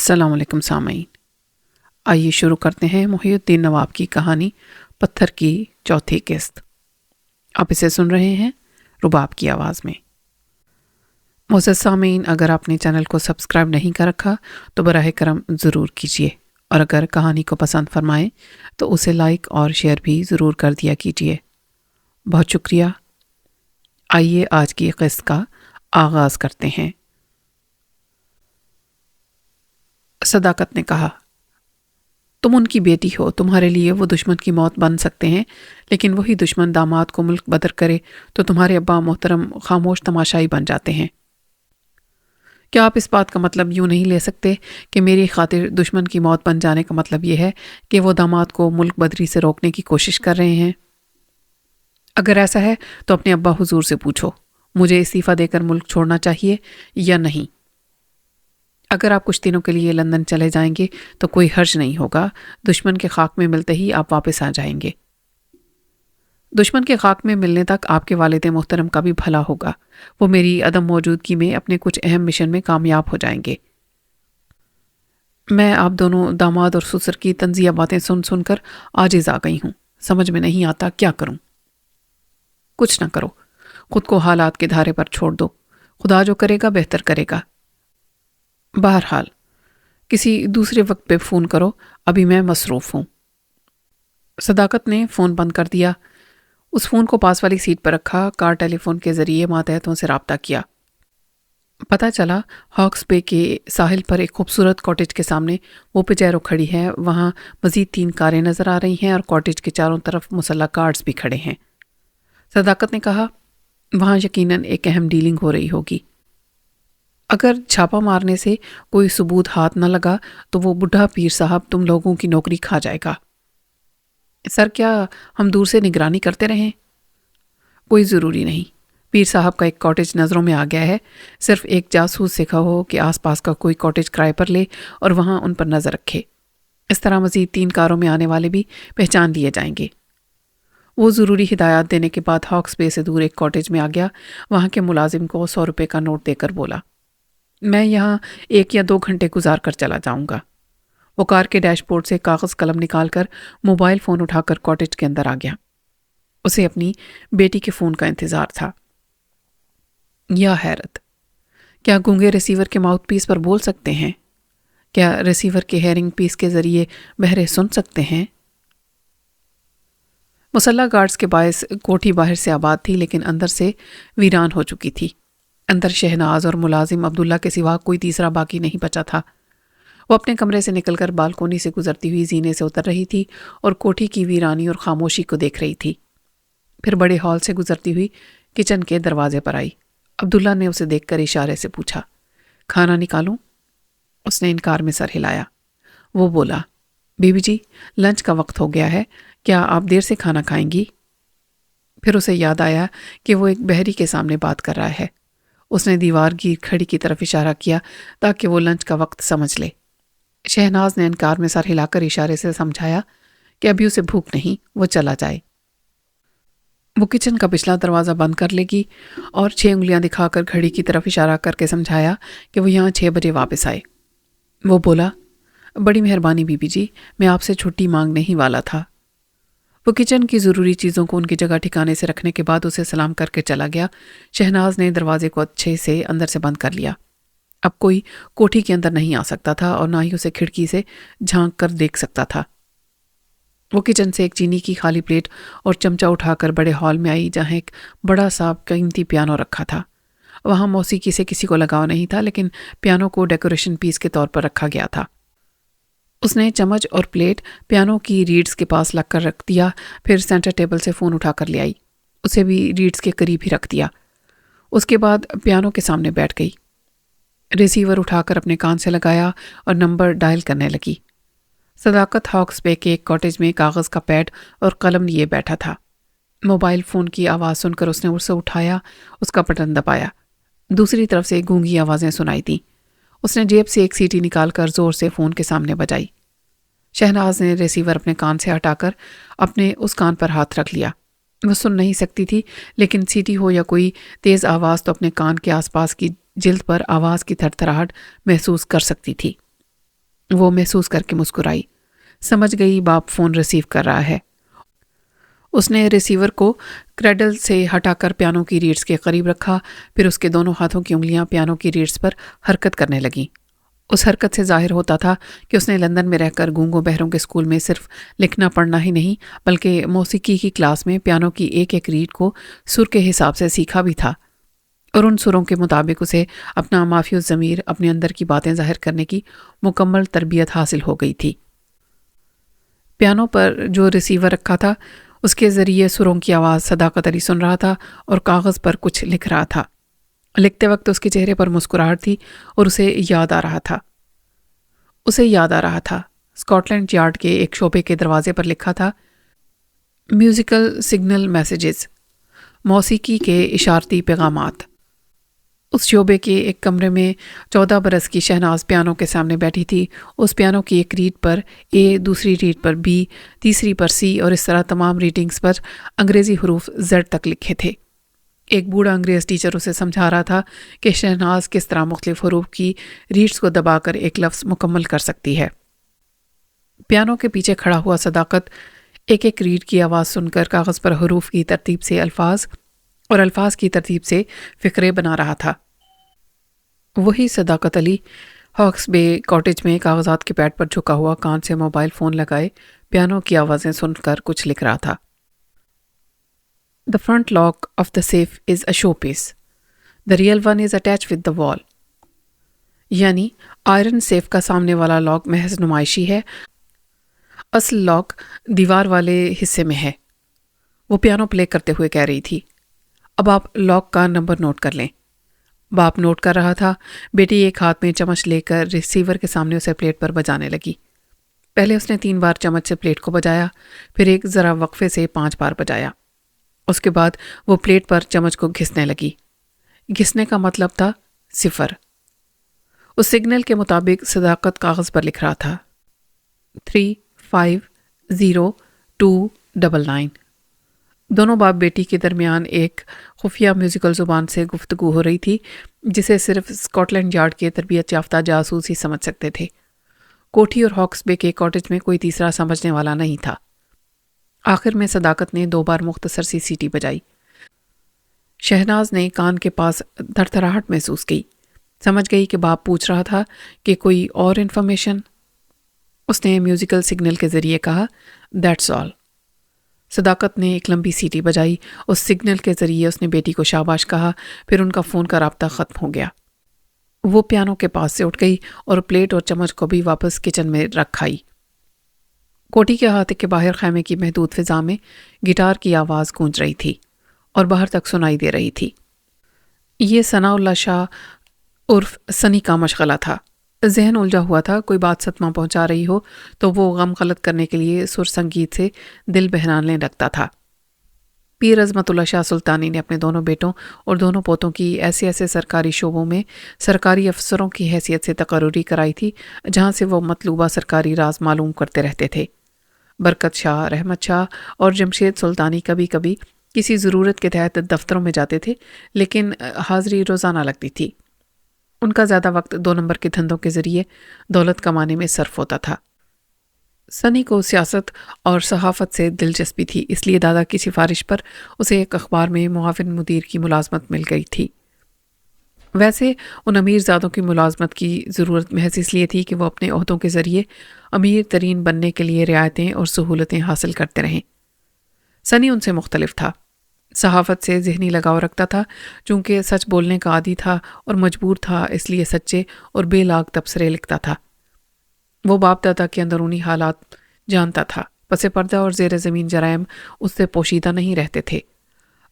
السلام علیکم سامعین، آئیے شروع کرتے ہیں محی الدین نواب کی کہانی پتھر کی چوتھی قسط۔ آپ اسے سن رہے ہیں رباب کی آواز میں۔ معزز سامعین، اگر آپ نے چینل کو سبسکرائب نہیں کر رکھا تو براہ کرم ضرور کیجیے، اور اگر کہانی کو پسند فرمائیں تو اسے لائک اور شیئر بھی ضرور کر دیا کیجیے۔ بہت شکریہ۔ آئیے آج کی قسط کا آغاز کرتے ہیں۔ صداقت نے کہا، تم ان کی بیٹی ہو، تمہارے لیے وہ دشمن کی موت بن سکتے ہیں، لیکن وہی دشمن داماد کو ملک بدر کرے تو تمہارے ابا محترم خاموش تماشائی بن جاتے ہیں۔ کیا آپ اس بات کا مطلب یوں نہیں لے سکتے کہ میری خاطر دشمن کی موت بن جانے کا مطلب یہ ہے کہ وہ داماد کو ملک بدری سے روکنے کی کوشش کر رہے ہیں؟ اگر ایسا ہے تو اپنے ابا حضور سے پوچھو، مجھے استعفیٰ دے کر ملک چھوڑنا چاہیے یا نہیں؟ اگر آپ کچھ دنوں کے لیے لندن چلے جائیں گے تو کوئی حرج نہیں ہوگا، دشمن کے خاک میں ملتے ہی آپ واپس آ جائیں گے۔ دشمن کے خاک میں ملنے تک آپ کے والد محترم کا بھی بھلا ہوگا، وہ میری عدم موجودگی میں اپنے کچھ اہم مشن میں کامیاب ہو جائیں گے۔ میں آپ دونوں داماد اور سسر کی طنزیہ باتیں سن سن کر عاجز آ گئی ہوں، سمجھ میں نہیں آتا کیا کروں۔ کچھ نہ کرو، خود کو حالات کے دھارے پر چھوڑ دو، خدا جو کرے گا بہتر کرے گا۔ بہرحال کسی دوسرے وقت پہ فون کرو، ابھی میں مصروف ہوں۔ صداقت نے فون بند کر دیا، اس فون کو پاس والی سیٹ پر رکھا، کار ٹیلی فون کے ذریعے ماتحتوں سے رابطہ کیا۔ پتہ چلا ہاکس بے کے ساحل پر ایک خوبصورت کاٹیج کے سامنے وہ پجیرو کھڑی ہے، وہاں مزید 3 کاریں نظر آ رہی ہیں اور کاٹیج کے چاروں طرف مسلح گارڈز بھی کھڑے ہیں۔ صداقت نے کہا، وہاں یقیناً ایک اہم ڈیلنگ ہو رہی ہوگی۔ اگر چھاپا مارنے سے کوئی ثبوت ہاتھ نہ لگا تو وہ بڈھا پیر صاحب تم لوگوں کی نوکری کھا جائے گا۔ سر، کیا ہم دور سے نگرانی کرتے رہیں؟ کوئی ضروری نہیں۔ پیر صاحب کا ایک کاٹیج نظروں میں آ گیا ہے، صرف ایک جاسوس سے کہو کہ آس پاس کا کوئی کاٹیج کرائے پر لے اور وہاں ان پر نظر رکھے۔ اس طرح مزید 3 کاروں میں آنے والے بھی پہچان لیے جائیں گے۔ وہ ضروری ہدایات دینے کے بعد ہاکس بے سے دور ایک کاٹیج میں آ گیا، وہاں کے ملازم کو 100 روپے کا نوٹ دے کر بولا، میں یہاں 1 یا 2 گھنٹے گزار کر چلا جاؤں گا۔ وہ کار کے ڈیش بورڈ سے کاغذ قلم نکال کر موبائل فون اٹھا کر کاٹیج کے اندر آ گیا۔ اسے اپنی بیٹی کے فون کا انتظار تھا۔ یا حیرت! کیا گونگے ریسیور کے ماؤتھ پیس پر بول سکتے ہیں؟ کیا ریسیور کے ہیئرنگ پیس کے ذریعے بہرے سن سکتے ہیں؟ مسلح گارڈز کے باعث کوٹھی باہر سے آباد تھی، لیکن اندر سے ویران ہو چکی تھی۔ اندر شہناز اور ملازم عبداللہ کے سوا کوئی تیسرا باقی نہیں بچا تھا۔ وہ اپنے کمرے سے نکل کر بالکونی سے گزرتی ہوئی زینے سے اتر رہی تھی اور کوٹھی کی ویرانی اور خاموشی کو دیکھ رہی تھی۔ پھر بڑے ہال سے گزرتی ہوئی کچن کے دروازے پر آئی۔ عبداللہ نے اسے دیکھ کر اشارے سے پوچھا، کھانا نکالوں؟ اس نے انکار میں سر ہلایا۔ وہ بولا، بی بی جی، لنچ کا وقت ہو گیا ہے، کیا آپ دیر سے کھانا کھائیں گی؟ پھر اسے یاد آیا کہ وہ ایک بحری کے سامنے بات کر رہا ہے۔ اس نے دیوار کی کھڑی کی طرف اشارہ کیا تاکہ وہ لنچ کا وقت سمجھ لے۔ شہناز نے انکار میں سر ہلا کر اشارے سے سمجھایا کہ ابھی اسے بھوک نہیں، وہ چلا جائے۔ وہ کچن کا پچھلا دروازہ بند کر لے گی اور 6 انگلیاں دکھا کر گھڑی کی طرف اشارہ کر کے سمجھایا کہ وہ یہاں 6 بجے واپس آئے۔ وہ بولا، بڑی مہربانی بی بی جی، میں آپ سے چھٹی مانگنے ہی والا تھا۔ وہ کچن کی ضروری چیزوں کو ان کی جگہ ٹھکانے سے رکھنے کے بعد اسے سلام کر کے چلا گیا۔ شہناز نے دروازے کو اچھے سے اندر سے بند کر لیا۔ اب کوئی کوٹھی کے اندر نہیں آ سکتا تھا اور نہ ہی اسے کھڑکی سے جھانک کر دیکھ سکتا تھا۔ وہ کچن سے ایک چینی کی خالی پلیٹ اور چمچہ اٹھا کر بڑے ہال میں آئی، جہاں ایک بڑا سا قیمتی پیانو رکھا تھا۔ وہاں موسیقی سے کسی کو لگاؤ نہیں تھا، لیکن پیانو کو ڈیکوریشن پیس کے طور پر رکھا گیا تھا۔ اس نے چمچ اور پلیٹ پیانو کی ریڈز کے پاس لگ کر رکھ دیا، پھر سینٹر ٹیبل سے فون اٹھا کر لے آئی، اسے بھی ریڈز کے قریب ہی رکھ دیا۔ اس کے بعد پیانو کے سامنے بیٹھ گئی، ریسیور اٹھا کر اپنے کان سے لگایا اور نمبر ڈائل کرنے لگی۔ صداقت ہاکس بے کے ایک کاٹیج میں کاغذ کا پیڈ اور قلم لیے بیٹھا تھا۔ موبائل فون کی آواز سن کر اس نے اسے اٹھایا، اس کا بٹن دبایا۔ دوسری طرف سے گونگی آوازیں سنائی دیں۔ اس نے جیب سے ایک سیٹی نکال کر زور سے فون کے سامنے بجائی۔ شہناز نے ریسیور اپنے کان سے ہٹا کر اپنے اس کان پر ہاتھ رکھ لیا۔ وہ سن نہیں سکتی تھی، لیکن سیٹی ہو یا کوئی تیز آواز تو اپنے کان کے آس پاس کی جلد پر آواز کی تھرتھراہٹ محسوس کر سکتی تھی۔ وہ محسوس کر کے مسکرائی. سمجھ گئی باپ فون ریسیو کر رہا ہے. اس نے ریسیور کو کریڈل سے ہٹا کر پیانو کی ریڈز کے قریب رکھا، پھر اس کے دونوں ہاتھوں کی انگلیاں پیانو کی ریڈز پر حرکت کرنے لگیں. اس حرکت سے ظاہر ہوتا تھا کہ اس نے لندن میں رہ کر گونگوں بہروں کے اسکول میں صرف لکھنا پڑھنا ہی نہیں بلکہ موسیقی کی کلاس میں پیانو کی ایک ایک ریڈ کو سر کے حساب سے سیکھا بھی تھا، اور ان سروں کے مطابق اسے اپنا مافی الضمیر، اپنے اندر کی باتیں ظاہر کرنے کی مکمل تربیت حاصل ہو گئی تھی. پیانو پر جو ریسیور رکھا تھا اس کے ذریعے سروں کی آواز صداقت علی سن رہا تھا اور کاغذ پر کچھ لکھ رہا تھا. لکھتے وقت اس کے چہرے پر مسکراہٹ تھی اور اسے یاد آ رہا تھا اسکاٹ لینڈ یارڈ کے ایک شعبے کے دروازے پر لکھا تھا میوزیکل سگنل میسیجز، موسیقی کے اشارتی پیغامات. اس شعبے کے ایک کمرے میں 14 برس کی شہناز پیانو کے سامنے بیٹھی تھی. اس پیانو کی ایک ریڈ پر اے، دوسری ریڈ پر بی، تیسری پر سی اور اس طرح تمام ریڈنگز پر انگریزی حروف زیڈ تک لکھے تھے. ایک بوڑھا انگریز ٹیچر اسے سمجھا رہا تھا کہ شہناز کس طرح مختلف حروف کی ریڈز کو دبا کر ایک لفظ مکمل کر سکتی ہے. پیانو کے پیچھے کھڑا ہوا صداقت ایک ایک ریڈ کی آواز سن کر کاغذ پر حروف کی ترتیب سے الفاظ اور الفاظ کی ترتیب سے فقرے بنا رہا تھا. وہی صداقت علی ہاکس بے کاٹیج میں کاغذات کے پیڈ پر جھکا ہوا کان سے موبائل فون لگائے پیانو کی آوازیں سن کر کچھ لکھ رہا تھا. The front lock of the safe is a showpiece. The real one is attached with the wall. یعنی آئرن سیف کا سامنے والا لاک محض نمائشی ہے، اصل لاک دیوار والے حصے میں ہے. وہ پیانو پلے کرتے ہوئے کہہ رہی تھی. اب آپ لاک کا نمبر نوٹ کر لیں. باپ نوٹ کر رہا تھا. بیٹی ایک ہاتھ میں چمچ لے کر ریسیور کے سامنے اسے پلیٹ پر بجانے لگی. پہلے اس نے 3 بار چمچ سے پلیٹ کو بجایا، پھر ایک ذرا وقفے سے 5 بار بجایا. اس کے بعد وہ پلیٹ پر چمچ کو گھسنے لگی. گھسنے کا مطلب تھا 0. اس سگنل کے مطابق صداقت کاغذ پر لکھ رہا تھا 3502999. دونوں باپ بیٹی کے درمیان ایک خفیہ میوزیکل زبان سے گفتگو ہو رہی تھی جسے صرف اسکاٹ لینڈ یارڈ کے تربیت یافتہ جاسوس ہی سمجھ سکتے تھے. کوٹھی اور ہاکس بے کے کاٹیج میں کوئی تیسرا سمجھنے والا نہیں تھا. آخر میں صداقت نے 2 بار مختصر سی سیٹی بجائی. شہناز نے کان کے پاس تھرتھراہٹ محسوس کی. سمجھ گئی کہ باپ پوچھ رہا تھا کہ کوئی اور انفارمیشن. اس نے میوزیکل سگنل کے ذریعے کہا دیٹس آل. صداقت نے ایک لمبی سیٹی بجائی. اس سگنل کے ذریعے اس نے بیٹی کو شاباش کہا، پھر ان کا فون کا رابطہ ختم ہو گیا. وہ پیانو کے پاس سے اٹھ گئی اور پلیٹ اور چمچ کو بھی واپس کچن میں رکھ آئی. کوٹھی کے احاطے کے باہر خیمے کی محدود فضا میں گٹار کی آواز گونج رہی تھی اور باہر تک سنائی دے رہی تھی. یہ ثناء اللہ شاہ عرف سنی کا مشغلہ تھا. ذہن الجھا ہوا تھا. کوئی بات صدمہ پہنچا رہی ہو تو وہ غم غلط کرنے کے لیے سر سنگیت سے دل بہلانے لگتا تھا. پیر عظمت اللہ شاہ سلطانی نے اپنے دونوں بیٹوں اور دونوں پوتوں کی ایسے سرکاری شعبوں میں سرکاری افسروں کی حیثیت سے تقرری کرائی تھی جہاں سے وہ مطلوبہ سرکاری راز معلوم کرتے رہتے تھے. برکت شاہ، رحمت شاہ اور جمشید سلطانی کبھی کبھی کسی ضرورت کے تحت دفتروں میں جاتے تھے، لیکن حاضری روزانہ لگتی تھی. ان کا زیادہ وقت 2 نمبر کے دھندوں کے ذریعے دولت کمانے میں صرف ہوتا تھا. سنی کو سیاست اور صحافت سے دلچسپی تھی، اس لیے دادا کی سفارش پر اسے ایک اخبار میں معاون مدیر کی ملازمت مل گئی تھی. ویسے ان امیر زادوں کی ملازمت کی ضرورت محض اس لیے تھی کہ وہ اپنے عہدوں کے ذریعے امیر ترین بننے کے لیے رعایتیں اور سہولتیں حاصل کرتے رہیں. سنی ان سے مختلف تھا. صحافت سے ذہنی لگاؤ رکھتا تھا. چونکہ سچ بولنے کا عادی تھا اور مجبور تھا، اس لیے سچے اور بے لاگ تبصرے لکھتا تھا. وہ باپ دادا کے اندرونی حالات جانتا تھا. پس پردہ اور زیر زمین جرائم اس سے پوشیدہ نہیں رہتے تھے.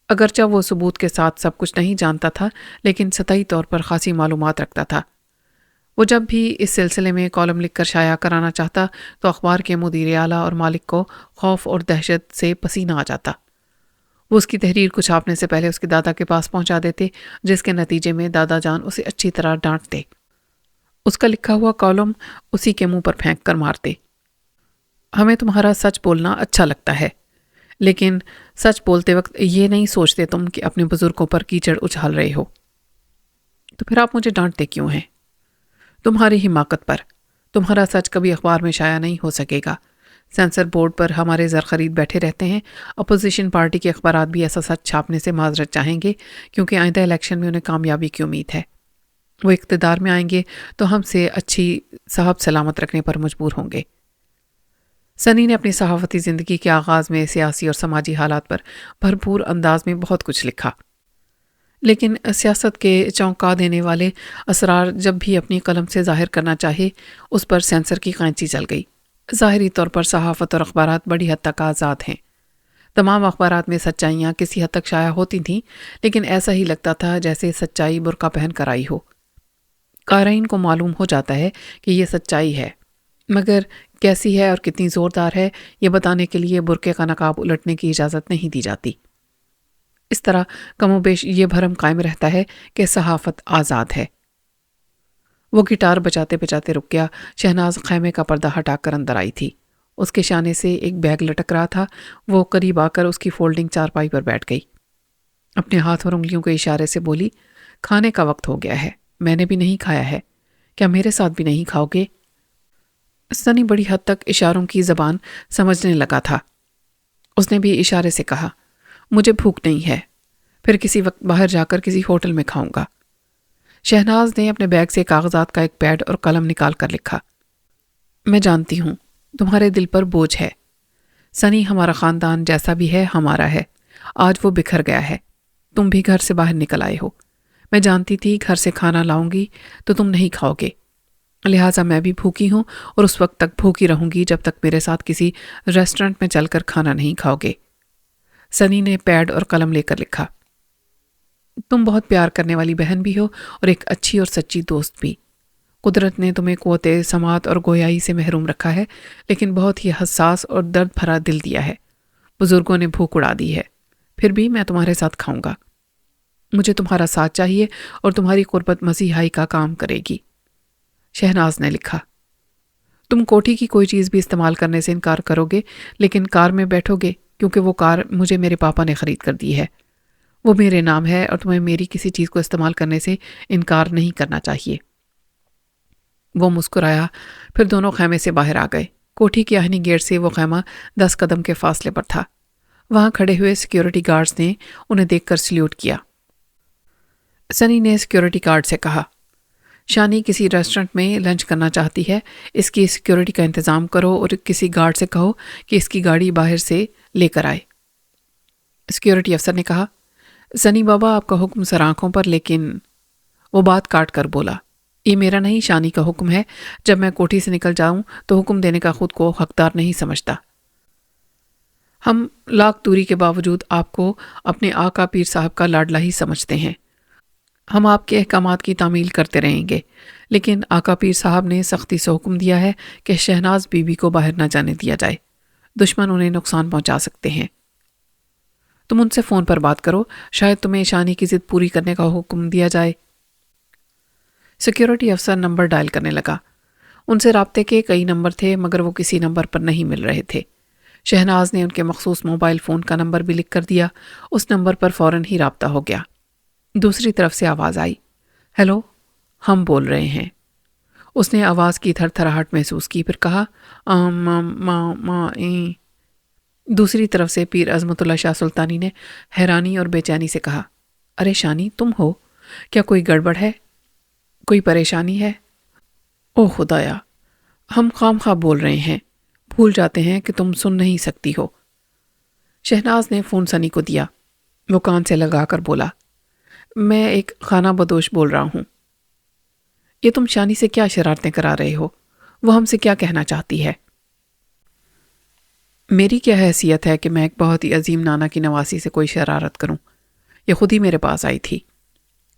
اگرچہ وہ ثبوت کے ساتھ سب کچھ نہیں جانتا تھا، لیکن سطحی طور پر خاصی معلومات رکھتا تھا. وہ جب بھی اس سلسلے میں کالم لکھ کر شائع کرانا چاہتا تو اخبار کے مدیر اعلیٰ اور مالک کو خوف اور دہشت سے پسینہ آ جاتا. وہ اس کی تحریر کو چھاپنے سے پہلے اس کے دادا کے پاس پہنچا دیتے، جس کے نتیجے میں دادا جان اسے اچھی طرح ڈانٹتے. اس کا لکھا ہوا کالم اسی کے منہ پر پھینک کر مارتے. ہمیں تمہارا سچ بولنا اچھا لگتا ہے، لیکن سچ بولتے وقت یہ نہیں سوچتے تم کہ اپنے بزرگوں پر کیچڑ اچھال رہے ہو. تو پھر آپ مجھے ڈانٹتے کیوں ہیں؟ تمہاری حماقت پر. تمہارا سچ کبھی اخبار میں شائع نہیں ہو سکے گا۔ سینسر بورڈ پر ہمارے زر خرید بیٹھے رہتے ہیں۔ اپوزیشن پارٹی کے اخبارات بھی ایسا سچ چھاپنے سے معذرت چاہیں گے کیونکہ آئندہ الیکشن میں انہیں کامیابی کی امید ہے۔ وہ اقتدار میں آئیں گے تو ہم سے اچھی صاحب سلامت رکھنے پر مجبور ہوں گے۔ سنی نے اپنی صحافتی زندگی کے آغاز میں سیاسی اور سماجی حالات پر بھرپور انداز میں بہت کچھ لکھا، لیکن سیاست کے چونکا دینے والے اسرار جب بھی اپنی قلم سے ظاہر کرنا چاہے اس پر سینسر کی قینچی چل گئی۔ ظاہری طور پر صحافت اور اخبارات بڑی حد تک آزاد ہیں۔ تمام اخبارات میں سچائیاں کسی حد تک شائع ہوتی تھیں، لیکن ایسا ہی لگتا تھا جیسے سچائی برقع پہن کر آئی ہو۔ قارئین کو معلوم ہو جاتا ہے کہ یہ سچائی ہے، مگر کیسی ہے اور کتنی زوردار ہے یہ بتانے کے لیے برقعے کا نقاب الٹنے کی اجازت نہیں دی جاتی۔ اس طرح کم و بیش یہ بھرم قائم رہتا ہے کہ صحافت آزاد ہے۔ وہ گٹار بجاتے بجاتے رک گیا۔ شہناز خیمے کا پردہ ہٹا کر اندر آئی تھی۔ اس کے شانے سے ایک بیگ لٹک رہا تھا۔ وہ قریب آ کر اس کی فولڈنگ چارپائی پر بیٹھ گئی۔ اپنے ہاتھ اور انگلیوں کے اشارے سے بولی، کھانے کا وقت ہو گیا ہے، میں نے بھی نہیں کھایا ہے، کیا میرے ساتھ بھی نہیں کھاؤ گے؟ سنی بڑی حد تک اشاروں کی زبان سمجھنے لگا تھا۔ اس نے بھی اشارے سے کہا، مجھے بھوک نہیں ہے، پھر کسی وقت باہر جا کر کسی ہوٹل میں کھاؤں گا۔ شہناز نے اپنے بیگ سے کاغذات کا ایک پیڈ اور قلم نکال کر لکھا، میں جانتی ہوں تمہارے دل پر بوجھ ہے سنی، ہمارا خاندان جیسا بھی ہے ہمارا ہے، آج وہ بکھر گیا ہے، تم بھی گھر سے باہر نکل آئے ہو، میں جانتی تھی گھر سے کھانا لاؤں گی تو تم نہیں کھاؤ گے، لہٰذا میں بھی بھوکی ہوں اور اس وقت تک بھوکی رہوں گی جب تک میرے ساتھ کسی ریسٹورنٹ میں چل کر کھانا نہیں کھاؤ گے۔ سنی نے پیڈ اور قلم لے کر لکھا، تم بہت پیار کرنے والی بہن بھی ہو اور ایک اچھی اور سچی دوست بھی۔ قدرت نے تمہیں قوت سماعت اور گویائی سے محروم رکھا ہے، لیکن بہت ہی حساس اور درد بھرا دل دیا ہے۔ بزرگوں نے بھوک اڑا دی ہے، پھر بھی میں تمہارے ساتھ کھاؤں گا۔ مجھے تمہارا ساتھ چاہیے اور تمہاری قربت مسیحائی کا کام کرے گی۔ شہناز نے لکھا، تم کوٹھی کی کوئی چیز بھی استعمال کرنے سے انکار کرو گے، لیکن کار میں بیٹھو گے کیونکہ وہ کار مجھے میرے پاپا نے خرید کر دی ہے، وہ میرے نام ہے اور تمہیں میری کسی چیز کو استعمال کرنے سے انکار نہیں کرنا چاہیے۔ وہ مسکرایا، پھر دونوں خیمے سے باہر آ گئے۔ کوٹھی کی آہنی گیٹ سے وہ خیمہ 10 قدم کے فاصلے پر تھا۔ وہاں کھڑے ہوئے سیکیورٹی گارڈز نے انہیں دیکھ کر سلیوٹ کیا۔ سنی نے سیکیورٹی گارڈ سے کہا، شانی کسی ریسٹورنٹ میں لنچ کرنا چاہتی ہے، اس کی سیکیورٹی کا انتظام کرو اور کسی گارڈ سے کہو کہ اس کی گاڑی باہر سے لے کر آئے۔ سیکیورٹی افسر نے کہا، سنی بابا آپ کا حکم سر آنکھوں پر، لیکن وہ بات کاٹ کر بولا، یہ میرا نہیں شانی کا حکم ہے، جب میں کوٹھی سے نکل جاؤں تو حکم دینے کا خود کو حقدار نہیں سمجھتا۔ ہم لاکھ دوری کے باوجود آپ کو اپنے آقا پیر صاحب کا لاڈلا ہی سمجھتے ہیں۔ ہم آپ کے احکامات کی تعمیل کرتے رہیں گے، لیکن آقا پیر صاحب نے سختی سے حکم دیا ہے کہ شہناز بی بی کو باہر نہ جانے دیا جائے، دشمن انہیں نقصان پہنچا سکتے ہیں۔ تم ان سے فون پر بات کرو، شاید تمہیں شانی کی ضد پوری کرنے کا حکم دیا جائے۔ سیکیورٹی افسر نمبر ڈائل کرنے لگا۔ ان سے رابطے کے کئی نمبر تھے مگر وہ کسی نمبر پر نہیں مل رہے تھے۔ شہناز نے ان کے مخصوص موبائل فون کا نمبر بھی لکھ کر دیا۔ اس نمبر پر فوراً ہی رابطہ ہو گیا۔ دوسری طرف سے آواز آئی، ہیلو، ہم بول رہے ہیں۔ اس نے آواز کی تھر تھراہٹ محسوس کی، پھر کہا، دوسری طرف سے پیر عظمت اللہ شاہ سلطانی نے حیرانی اور بے چینی سے کہا، ارے شانی تم ہو، کیا کوئی گڑبڑ ہے، کوئی پریشانی ہے؟ او خدایا، ہم خام خواہ بول رہے ہیں، بھول جاتے ہیں کہ تم سن نہیں سکتی ہو۔ شہناز نے فون سنی کو دیا۔ وہ کان سے لگا کر بولا، میں ایک خانہ بدوش بول رہا ہوں۔ یہ تم شانی سے کیا شرارتیں کرا رہے ہو؟ وہ ہم سے کیا کہنا چاہتی ہے؟ میری کیا حیثیت ہے کہ میں ایک بہت ہی عظیم نانا کی نواسی سے کوئی شرارت کروں؟ یہ خود ہی میرے پاس آئی تھی،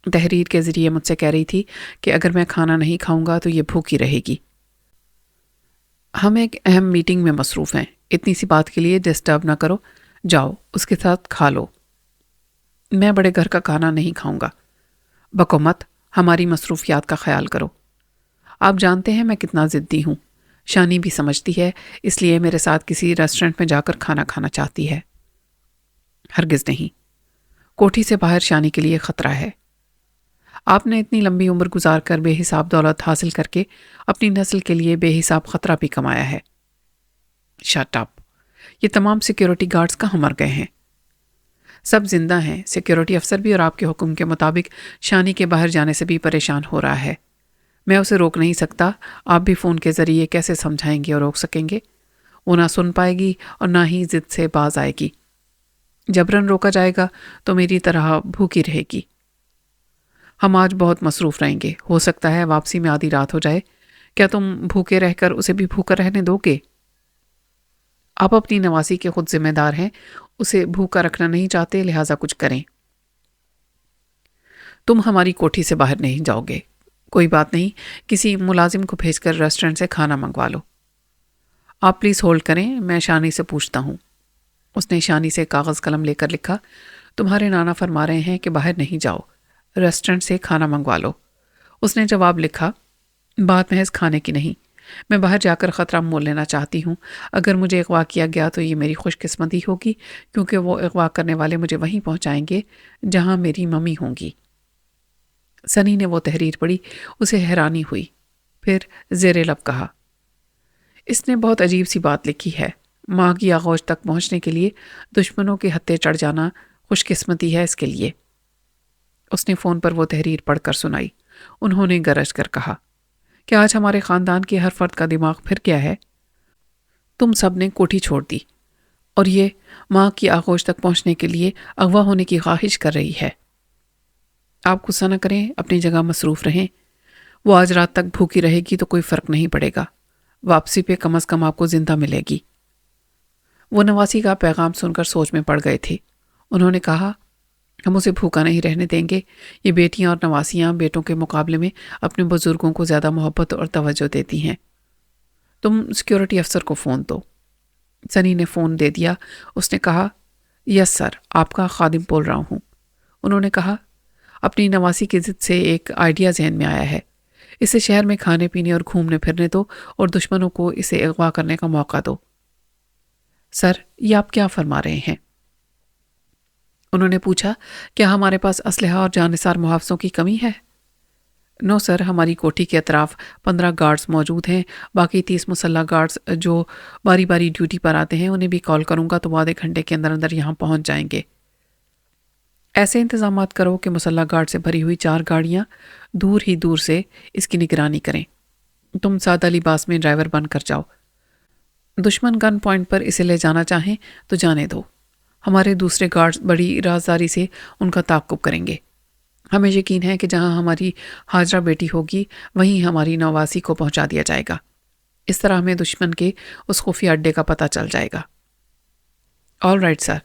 تحریر کے ذریعے مجھ سے کہہ رہی تھی کہ اگر میں کھانا نہیں کھاؤں گا تو یہ بھوکی رہے گی۔ ہم ایک اہم میٹنگ میں مصروف ہیں، اتنی سی بات کے لیے ڈسٹرب نہ کرو، جاؤ اس کے ساتھ کھا لو۔ میں بڑے گھر کا کھانا نہیں کھاؤں گا۔ بکو مت، ہماری مصروفیات کا خیال کرو۔ آپ جانتے ہیں میں کتنا ضدی ہوں، شانی بھی سمجھتی ہے، اس لیے میرے ساتھ کسی ریسٹورنٹ میں جا کر کھانا کھانا چاہتی ہے۔ ہرگز نہیں، کوٹھی سے باہر شانی کے لیے خطرہ ہے۔ آپ نے اتنی لمبی عمر گزار کر بے حساب دولت حاصل کر کے اپنی نسل کے لیے بے حساب خطرہ بھی کمایا ہے۔ Shut up! یہ تمام سیکیورٹی گارڈز کہاں مر گئے ہیں؟ سب زندہ ہیں۔ سیکیورٹی افسر بھی اور آپ کے حکم کے مطابق شانی کے باہر جانے سے بھی پریشان ہو رہا ہے۔ میں اسے روک نہیں سکتا۔ آپ بھی فون کے ذریعے کیسے سمجھائیں گے اور روک سکیں گے؟ وہ نہ سن پائے گی اور نہ ہی ضد سے باز آئے گی۔ جبرن روکا جائے گا تو میری طرح بھوکی رہے گی۔ ہم آج بہت مصروف رہیں گے، ہو سکتا ہے واپسی میں آدھی رات ہو جائے۔ کیا تم بھوکے رہ کر اسے بھی بھوکا رہنے دو گے؟ آپ اپنی نواسی کے خود ذمہ دار ہیں، اسے بھوکا رکھنا نہیں چاہتے، لہٰذا کچھ کریں۔ تم ہماری کوٹھی سے باہر نہیں جاؤ گے۔ کوئی بات نہیں، کسی ملازم کو بھیج کر ریسٹورنٹ سے کھانا منگوا لو۔ آپ پلیز ہولڈ کریں، میں شانی سے پوچھتا ہوں۔ اس نے شانی سے کاغذ قلم لے کر لکھا، تمہارے نانا فرما رہے ہیں کہ باہر نہیں جاؤ، ریسٹورنٹ سے کھانا منگوا لو۔ اس نے جواب لکھا، بات محض کھانے کی نہیں، میں باہر جا کر خطرہ مول لینا چاہتی ہوں۔ اگر مجھے اغوا کیا گیا تو یہ میری خوش قسمتی ہوگی، کیونکہ وہ اغوا کرنے والے مجھے وہیں پہنچائیں گے جہاں میری ممی ہوں گی۔ سنی نے وہ تحریر پڑھی، اسے حیرانی ہوئی، پھر زیر لب کہا، اس نے بہت عجیب سی بات لکھی ہے۔ ماں کی آغوش تک پہنچنے کے لیے دشمنوں کے ہتھے چڑھ جانا خوش قسمتی ہے اس کے لیے۔ اس نے فون پر وہ تحریر پڑھ کر سنائی۔ انہوں نے گرج کر کہا کہ آج ہمارے خاندان کے ہر فرد کا دماغ پھر گیا ہے۔ تم سب نے کوٹھی چھوڑ دی اور یہ ماں کی آغوش تک پہنچنے کے لیے اغوا ہونے کی خواہش کر رہی ہے۔ آپ غصہ نہ کریں، اپنی جگہ مصروف رہیں۔ وہ آج رات تک بھوکی رہے گی تو کوئی فرق نہیں پڑے گا، واپسی پہ کم از کم آپ کو زندہ ملے گی۔ وہ نواسی کا پیغام سن کر سوچ میں پڑ گئے تھے۔ انہوں نے کہا، ہم اسے بھوکا نہیں رہنے دیں گے۔ یہ بیٹیاں اور نواسیاں بیٹوں کے مقابلے میں اپنے بزرگوں کو زیادہ محبت اور توجہ دیتی ہیں۔ تم سیکیورٹی افسر کو فون دو۔ سنی نے فون دے دیا۔ اس نے کہا، یس سر، آپ کا خادم بول رہا ہوں۔ انہوں نے کہا، اپنی نواسی کی ضد سے ایک آئیڈیا ذہن میں آیا ہے۔ اسے شہر میں کھانے پینے اور گھومنے پھرنے دو اور دشمنوں کو اسے اغوا کرنے کا موقع دو۔ سر، یہ آپ کیا فرما رہے ہیں؟ انہوں نے پوچھا، کیا ہمارے پاس اسلحہ اور جانثار محافظوں کی کمی ہے؟ نو سر، ہماری کوٹھی کے اطراف 15 گارڈز موجود ہیں، باقی 30 مسلح گارڈز جو باری باری ڈیوٹی پر آتے ہیں انہیں بھی کال کروں گا تو وہ آدھے گھنٹے کے اندر اندر یہاں پہنچ جائیں گے۔ ایسے انتظامات کرو کہ مسلح گارڈ سے بھری ہوئی 4 گاڑیاں دور ہی دور سے اس کی نگرانی کریں۔ تم سادہ لباس میں ڈرائیور بن کر جاؤ۔ دشمن گن پوائنٹ پر اسے لے جانا چاہیں تو جانے دو۔ ہمارے دوسرے گارڈز بڑی رازداری سے ان کا تعاقب کریں گے۔ ہمیں یقین ہے کہ جہاں ہماری ہاجرہ بیٹی ہوگی وہیں ہماری نواسی کو پہنچا دیا جائے گا۔ اس طرح ہمیں دشمن کے اس خفیہ اڈے کا پتہ چل جائے گا۔ آل رائٹ سر،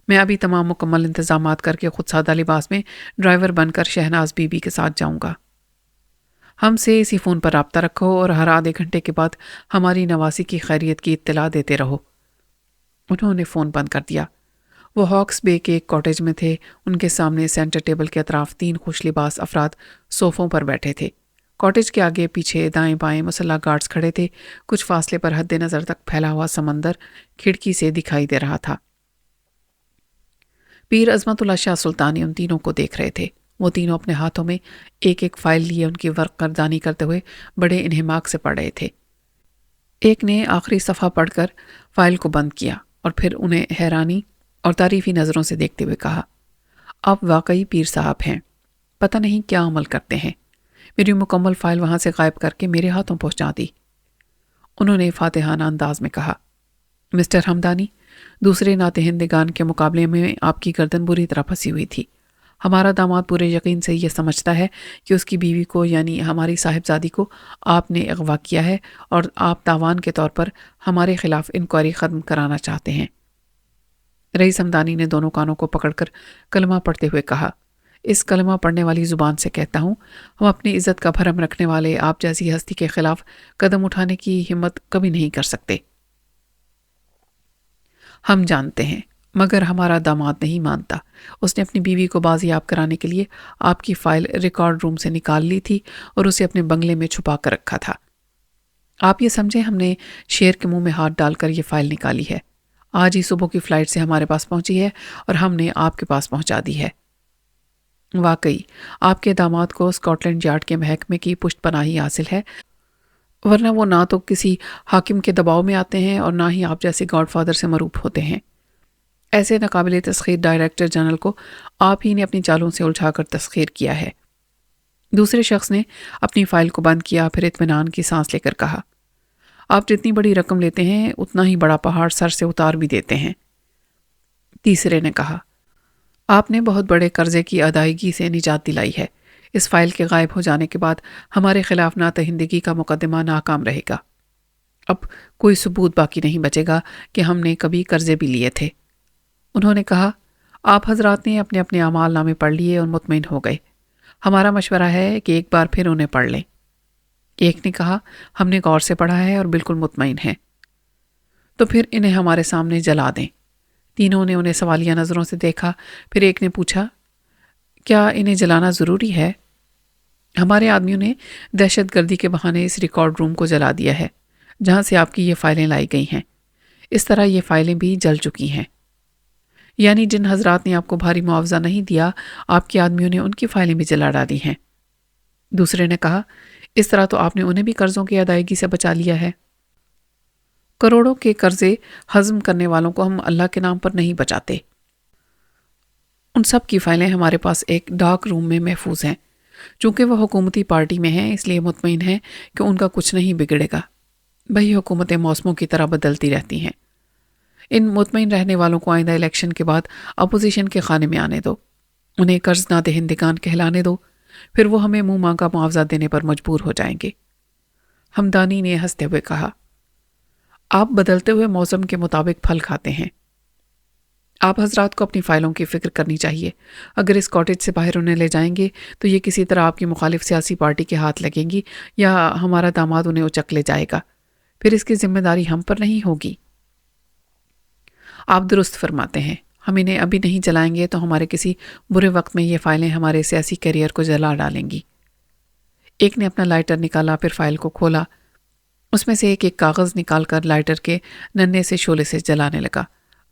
میں ابھی تمام مکمل انتظامات کر کے خود سادہ لباس میں ڈرائیور بن کر شہناز بی بی کے ساتھ جاؤں گا۔ ہم سے اسی فون پر رابطہ رکھو اور ہر آدھے گھنٹے کے بعد ہماری نواسی کی خیریت کی اطلاع دیتے رہو۔ انہوں نے فون بند کر دیا۔ وہ ہاکس بے کے ایک کاٹیج میں تھے۔ ان کے سامنے سینٹر ٹیبل کے اطراف 3 خوش لباس افراد صوفوں پر بیٹھے تھے۔ کاٹیج کے آگے پیچھے دائیں بائیں مسلح گارڈز کھڑے تھے۔ کچھ فاصلے پر حد نظر تک پھیلا ہوا سمندر کھڑکی سے دکھائی دے رہا تھا۔ پیر عظمت اللہ شاہ سلطانی ان تینوں کو دیکھ رہے تھے۔ وہ تینوں اپنے ہاتھوں میں ایک ایک فائل لیے ان کی ورق گردانی کرتے ہوئے بڑے انہماک سے پڑھ رہے تھے۔ ایک نے آخری صفحہ پڑھ کر فائل کو بند کیا اور پھر انہیں حیرانی اور تعریفی نظروں سے دیکھتے ہوئے کہا، آپ واقعی پیر صاحب ہیں، پتہ نہیں کیا عمل کرتے ہیں۔ میری مکمل فائل وہاں سے غائب کر کے میرے ہاتھوں پہنچا دی۔ انہوں نے فاتحانہ انداز میں کہا، مسٹر ہمدانی، دوسرے ناتہندگان کے مقابلے میں آپ کی گردن بری طرح پھنسی ہوئی تھی۔ ہمارا داماد پورے یقین سے یہ سمجھتا ہے کہ اس کی بیوی کو یعنی ہماری صاحبزادی کو آپ نے اغوا کیا ہے اور آپ تاوان کے طور پر ہمارے خلاف انکوائری ختم کرانا چاہتے ہیں۔ رئیس ہمدانی نے دونوں کانوں کو پکڑ کر کلمہ پڑھتے ہوئے کہا، اس کلمہ پڑھنے والی زبان سے کہتا ہوں، ہم اپنی عزت کا بھرم رکھنے والے آپ جیسی ہستی کے خلاف قدم اٹھانے کی ہمت کبھی نہیں کر سکتے۔ ہم جانتے ہیں، مگر ہمارا داماد نہیں مانتا۔ اس نے اپنی بیوی کو بازیاب کرانے کے لیے آپ کی فائل ریکارڈ روم سے نکال لی تھی اور اسے اپنے بنگلے میں چھپا کر رکھا تھا۔ آپ یہ سمجھیں ہم نے شیر کے منہ میں ہاتھ ڈال کر یہ فائل نکالی ہے۔ آج ہی صبح کی فلائٹ سے ہمارے پاس پہنچی ہے اور ہم نے آپ کے پاس پہنچا دی ہے۔ واقعی آپ کے داماد کو اسکاٹ لینڈ یارڈ کے محکمے کی پشت پناہی حاصل ہے، ورنہ وہ نہ تو کسی حاکم کے دباؤ میں آتے ہیں اور نہ ہی آپ جیسے گاڈ فادر سے مروب ہوتے ہیں۔ ایسے ناقابل تسخیر ڈائریکٹر جنرل کو آپ ہی نے اپنی چالوں سے الجھا کر تسخیر کیا ہے۔ دوسرے شخص نے اپنی فائل کو بند کیا، پھر اطمینان کی سانس لے کر کہا، آپ جتنی بڑی رقم لیتے ہیں اتنا ہی بڑا پہاڑ سر سے اتار بھی دیتے ہیں۔ تیسرے نے کہا، آپ نے بہت بڑے قرضے کی ادائیگی سے نجات دلائی ہے۔ اس فائل کے غائب ہو جانے کے بعد ہمارے خلاف ناتہندگی کا مقدمہ ناکام رہے گا۔ اب کوئی ثبوت باقی نہیں بچے گا کہ ہم نے کبھی قرضے بھی لیے تھے۔ انہوں نے کہا، آپ حضرات نے اپنے اپنے اعمال نامے پڑھ لیے اور مطمئن ہو گئے۔ ہمارا مشورہ ہے کہ ایک بار پھر انہیں پڑھ لیں۔ ایک نے کہا، ہم نے غور سے پڑھا ہے اور بالکل مطمئن ہیں۔ تو پھر انہیں ہمارے سامنے جلا دیں۔ تینوں نے انہیں سوالیہ نظروں سے دیکھا، پھر ایک نے پوچھا، کیا انہیں جلانا ضروری ہے؟ ہمارے آدمیوں نے دہشت گردی کے بہانے اس ریکارڈ روم کو جلا دیا ہے جہاں سے آپ کی یہ فائلیں لائی گئی ہیں۔ اس طرح یہ فائلیں بھی جل چکی ہیں۔ یعنی جن حضرات نے آپ کو بھاری معاوضہ نہیں دیا، آپ کے آدمیوں نے ان کی فائلیں بھی جلا ڈالی ہیں۔ دوسرے نے کہا، اس طرح تو آپ نے انہیں بھی قرضوں کی ادائیگی سے بچا لیا ہے۔ کروڑوں کے قرضے ہضم کرنے والوں کو ہم اللہ کے نام پر نہیں بچاتے۔ ان سب کی فائلیں ہمارے پاس ایک ڈارک روم میں محفوظ ہیں۔ چونکہ وہ حکومتی پارٹی میں ہیں اس لیے مطمئن ہیں کہ ان کا کچھ نہیں بگڑے گا۔ بھئی حکومتیں موسموں کی طرح بدلتی رہتی ہیں۔ ان مطمئن رہنے والوں کو آئندہ الیکشن کے بعد اپوزیشن کے خانے میں آنے دو، انہیں قرض نہ دہندگان کہلانے دو، پھر وہ ہمیں منہ مانگا معاوضہ دینے پر مجبور ہو جائیں گے۔ ہمدانی نے ہنستے ہوئے کہا، آپ بدلتے ہوئے موسم کے مطابق پھل کھاتے ہیں۔ آپ حضرات کو اپنی فائلوں کی فکر کرنی چاہیے۔ اگر اس کاٹیج سے باہر انہیں لے جائیں گے تو یہ کسی طرح آپ کی مخالف سیاسی پارٹی کے ہاتھ لگیں گی یا ہمارا داماد انہیں اچک لے جائے گا، پھر اس کی ذمہ داری ہم پر نہیں ہوگی۔ آپ درست فرماتے ہیں، ہم انہیں ابھی نہیں جلائیں گے تو ہمارے کسی برے وقت میں یہ فائلیں ہمارے سیاسی کیریئر کو جلا ڈالیں گی۔ ایک نے اپنا لائٹر نکالا، پھر فائل کو کھولا، اس میں سے ایک ایک کاغذ نکال کر لائٹر کے ننھے سے شعلے سے جلانے لگا۔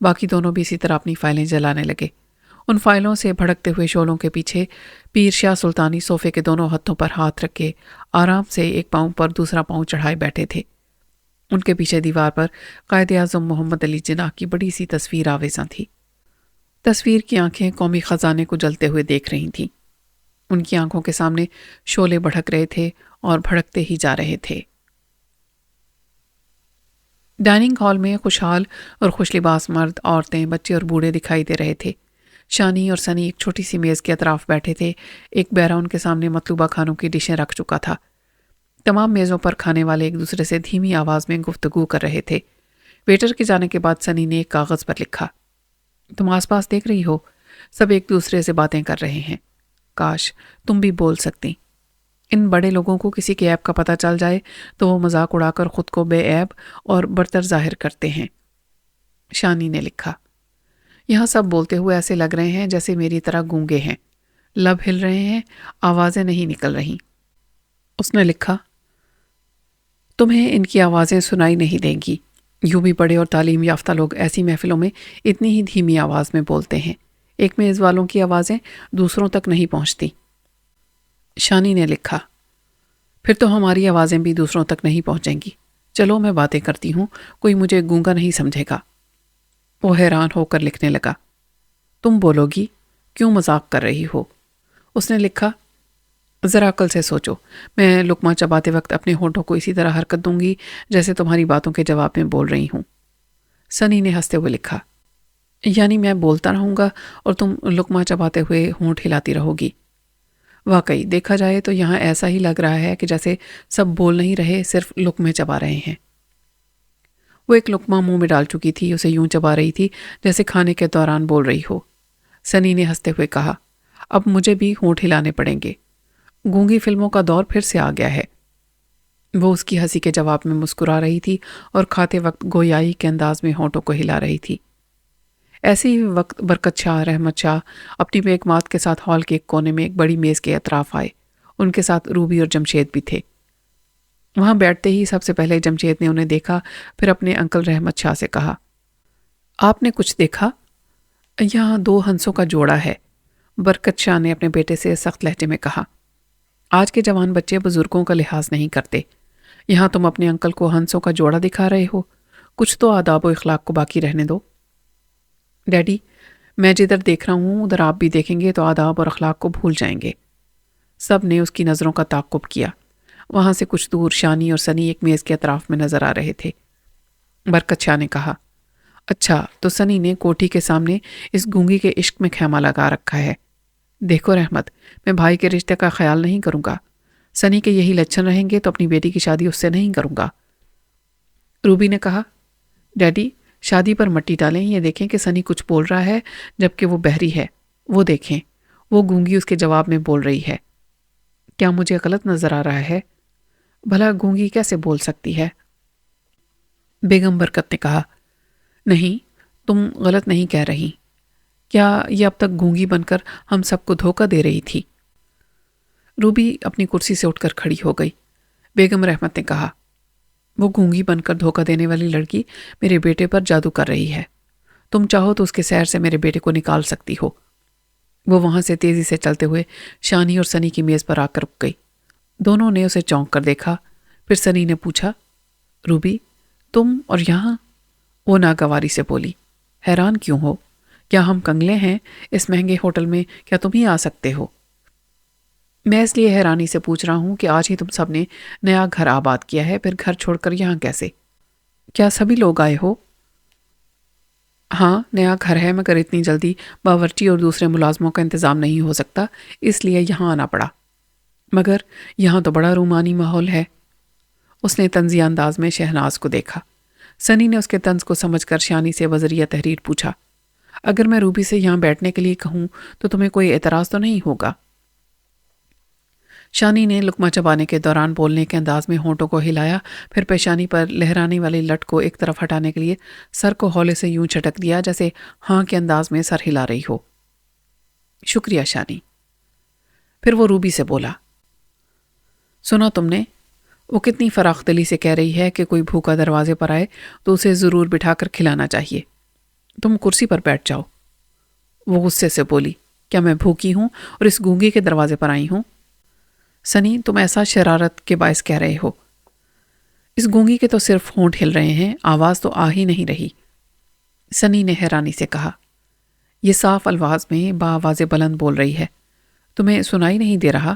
باقی دونوں بھی اسی طرح اپنی فائلیں جلانے لگے۔ ان فائلوں سے بھڑکتے ہوئے شعلوں کے پیچھے پیر شاہ سلطانی صوفے کے دونوں ہاتھوں پر ہاتھ رکھے آرام سے ایک پاؤں پر دوسرا پاؤں چڑھائے بیٹھے تھے۔ ان کے پیچھے دیوار پر قائد اعظم محمد علی جناح کی بڑی سی تصویر آویزاں تھی۔ تصویر کی آنکھیں قومی خزانے کو جلتے ہوئے دیکھ رہی تھیں۔ ان کی آنکھوں کے سامنے شعلے بھڑک رہے تھے اور بھڑکتے ہی جا رہے تھے۔ ڈائننگ ہال میں خوشحال اور خوش لباس مرد، عورتیں، بچے اور بوڑھے دکھائی دے رہے تھے۔ شانی اور سنی ایک چھوٹی سی میز کے اطراف بیٹھے تھے۔ ایک بیرا ان کے سامنے مطلوبہ کھانوں کی ڈشیں رکھ چکا تھا۔ تمام میزوں پر کھانے والے ایک دوسرے سے دھیمی آواز میں گفتگو کر رہے تھے۔ ویٹر کے جانے کے بعد سنی نے ایک کاغذ پر لکھا، تم آس پاس دیکھ رہی ہو، سب ایک دوسرے سے باتیں کر رہے ہیں۔ کاش تم بھی بول سکتی۔ ان بڑے لوگوں کو کسی کے عیب کا پتہ چل جائے تو وہ مذاق اڑا کر خود کو بے عیب اور برتر ظاہر کرتے ہیں۔ شانی نے لکھا، یہاں سب بولتے ہوئے ایسے لگ رہے ہیں جیسے میری طرح گونگے ہیں، لب ہل رہے ہیں، آوازیں نہیں نکل رہی۔ اس نے لکھا، تمہیں ان کی آوازیں سنائی نہیں دیں گی، یوں بھی بڑے اور تعلیم یافتہ لوگ ایسی محفلوں میں اتنی ہی دھیمی آواز میں بولتے ہیں، ایک میز والوں کی آوازیں دوسروں تک نہیں پہنچتی۔ شانی نے لکھا، پھر تو ہماری آوازیں بھی دوسروں تک نہیں پہنچیں گی، چلو میں باتیں کرتی ہوں، کوئی مجھے گونگا نہیں سمجھے گا۔ وہ حیران ہو کر لکھنے لگا، تم بولو گی، کیوں مذاق کر رہی ہو؟ اس نے لکھا، ذرا عقل سے سوچو، میں لقمہ چباتے وقت اپنے ہونٹوں کو اسی طرح حرکت دوں گی جیسے تمہاری باتوں کے جواب میں بول رہی ہوں۔ سنی نے ہنستے ہوئے لکھا، یعنی میں بولتا رہوں گا اور تم لقمہ چباتے ہوئے ہونٹ ہلاتی رہو گی۔ واقعی دیکھا جائے تو یہاں ایسا ہی لگ رہا ہے کہ جیسے سب بول نہیں رہے، صرف لقمے چبا رہے ہیں۔ وہ ایک لقمہ منہ میں ڈال چکی تھی، اسے یوں چبا رہی تھی جیسے کھانے کے دوران بول رہی ہو۔ سنی نے ہنستے ہوئے کہا، اب مجھے بھی ہونٹ ہلانے پڑیں گے، گونگی فلموں کا دور پھر سے آ گیا ہے۔ وہ اس کی ہنسی کے جواب میں مسکرا رہی تھی اور کھاتے وقت گویائی کے انداز میں ہونٹوں کو ہلا رہی تھی۔ ایسے ہی وقت برکت شاہ، رحمت شاہ اپنی بیگمات کے ساتھ ہال کے ایک کونے میں ایک بڑی میز کے اطراف آئے۔ ان کے ساتھ روبی اور جمشید بھی تھے۔ وہاں بیٹھتے ہی سب سے پہلے جمشید نے انہیں دیکھا، پھر اپنے انکل رحمت شاہ سے کہا، آپ نے کچھ دیکھا؟ یہاں 2 ہنسوں کا جوڑا ہے، برکت شاہ نے اپنے بیٹے سے سخت لہجے میں کہا۔ آج کے جوان بچے بزرگوں کا لحاظ نہیں کرتے۔ یہاں تم اپنے انکل کو ہنسوں کا جوڑا دکھا رہے ہو، کچھ تو آداب و اخلاق کو باقی رہنے دو۔ ڈیڈی، میں جدھر دیکھ رہا ہوں ادھر آپ بھی دیکھیں گے تو آداب اور اخلاق کو بھول جائیں گے۔ سب نے اس کی نظروں کا تعاقب کیا۔ وہاں سے کچھ دور شانی اور سنی ایک میز کے اطراف میں نظر آ رہے تھے۔ برکت شاہ نے کہا، اچھا تو سنی نے کوٹھی کے سامنے اس گونگی کے عشق میں خیمہ لگا رکھا ہے۔ دیکھو رحمت، میں بھائی کے رشتے کا خیال نہیں کروں گا۔ سنی کے یہی لچھن رہیں گے تو اپنی بیٹی کی شادی اس سے نہیں کروں گا۔ روبی نے کہا، ڈیڈی شادی پر مٹی ڈالیں، یہ دیکھیں کہ سنی کچھ بول رہا ہے جبکہ وہ بہری ہے۔ وہ دیکھیں، وہ گونگی اس کے جواب میں بول رہی ہے۔ کیا مجھے غلط نظر آ رہا ہے؟ بھلا گونگی کیسے بول سکتی ہے؟ بیگم برکت نے کہا، نہیں، تم غلط نہیں کہہ رہی۔ کیا یہ اب تک گونگی بن کر ہم سب کو دھوکہ دے رہی تھی؟ روبی اپنی کرسی سے اٹھ کر کھڑی ہو گئی۔ بیگم رحمت نے کہا، وہ گونگی بن کر دھوکہ دینے والی لڑکی میرے بیٹے پر جادو کر رہی ہے۔ تم چاہو تو اس کے سیر سے میرے بیٹے کو نکال سکتی ہو۔ وہ وہاں سے تیزی سے چلتے ہوئے شانی اور سنی کی میز پر آ کر رک گئی۔ دونوں نے اسے چونک کر دیکھا۔ پھر سنی نے پوچھا، روبی تم اور یہاں؟ وہ ناگواری سے بولی، حیران کیوں ہو؟ کیا ہم کنگلے ہیں؟ اس مہنگے ہوٹل میں کیا تم ہی آ سکتے ہو؟ میں اس لیے حیرانی سے پوچھ رہا ہوں کہ آج ہی تم سب نے نیا گھر آباد کیا ہے، پھر گھر چھوڑ کر یہاں کیسے؟ کیا سبھی لوگ آئے ہو؟ ہاں، نیا گھر ہے مگر اتنی جلدی باورچی اور دوسرے ملازموں کا انتظام نہیں ہو سکتا، اس لیے یہاں آنا پڑا۔ مگر یہاں تو بڑا رومانی ماحول ہے۔ اس نے طنزیہ انداز میں شہناز کو دیکھا۔ سنی نے اس کے طنز کو سمجھ کر شانی سے وزریہ تحریر پوچھا، اگر میں روبی سے یہاں بیٹھنے کے لیے کہوں تو تمہیں کوئی اعتراض تو نہیں ہوگا؟ شانی نے لقمہ چبانے کے دوران بولنے کے انداز میں ہونٹوں کو ہلایا، پھر پیشانی پر لہرانے والی لٹ کو ایک طرف ہٹانے کے لیے سر کو ہولے سے یوں جھٹک دیا جیسے ہاں کے انداز میں سر ہلا رہی ہو۔ شکریہ شانی۔ پھر وہ روبی سے بولا، سنا تم نے؟ وہ کتنی فراخ دلی سے کہہ رہی ہے کہ کوئی بھوکا دروازے پر آئے تو اسے ضرور بٹھا کر کھلانا چاہیے۔ تم کرسی پر بیٹھ جاؤ۔ وہ غصے سے بولی، کیا میں بھوکی ہوں اور اس گونگی کے دروازے پر آئی ہوں؟ سنی، تم ایسا شرارت کے باعث کہہ رہے ہو۔ اس گونگی کے تو صرف ہونٹ ہل رہے ہیں، آواز تو آ ہی نہیں رہی۔ سنی نے حیرانی سے کہا، یہ صاف الفاظ میں بآواز بلند بول رہی ہے، تمہیں سنائی نہیں دے رہا؟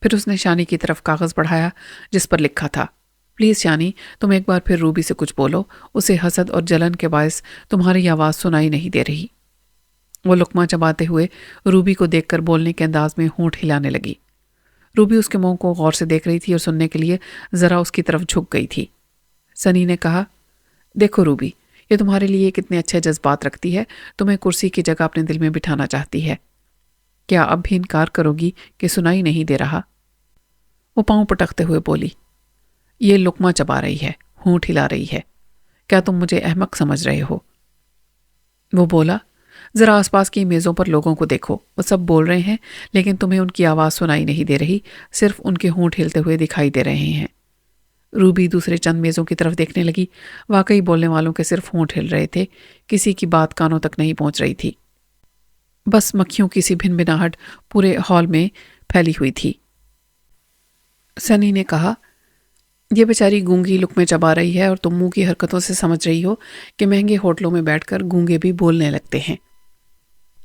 پھر اس نے شانی کی طرف کاغذ بڑھایا جس پر لکھا تھا، پلیز شانی تم ایک بار پھر روبی سے کچھ بولو، اسے حسد اور جلن کے باعث تمہاری آواز سنائی نہیں دے رہی۔ وہ لقمہ چباتے ہوئے روبی کو دیکھ کر بولنے کے انداز میں ہونٹ ہلانے لگی۔ روبی اس کے منہ کو غور سے دیکھ رہی تھی اور سننے کے لیے ذرا اس کی طرف جھک گئی تھی۔ سنی نے کہا، دیکھو روبی، یہ تمہارے لیے کتنے اچھے جذبات رکھتی ہے، تمہیں کرسی کی جگہ اپنے دل میں بٹھانا چاہتی ہے۔ کیا اب بھی انکار کرو گی کہ سنائی نہیں دے رہا؟ وہ پاؤں پٹکتے ہوئے بولی، یہ لقمہ چبا رہی ہے، ہونٹ ہلا رہی ہے، کیا تم مجھے احمق سمجھ رہے ہو؟ وہ بولا، ذرا آس پاس کی میزوں پر لوگوں کو دیکھو، وہ سب بول رہے ہیں لیکن تمہیں ان کی آواز سنائی نہیں دے رہی، صرف ان کے ہونٹ ہلتے ہوئے دکھائی دے رہے ہیں۔ روبی دوسرے چند میزوں کی طرف دیکھنے لگی۔ واقعی بولنے والوں کے صرف ہونٹ ہل رہے تھے، کسی کی بات کانوں تک نہیں پہنچ رہی تھی۔ بس مکھیوں کی سی بھن بھناہٹ پورے ہال میں پھیلی ہوئی تھی۔ سنی نے کہا، یہ بیچاری گونگی لقمے چبا رہی ہے اور تم منہ کی حرکتوں سے سمجھ رہی ہو کہ مہنگے ہوٹلوں میں بیٹھ کر گونگے بھی بولنے لگتے ہیں۔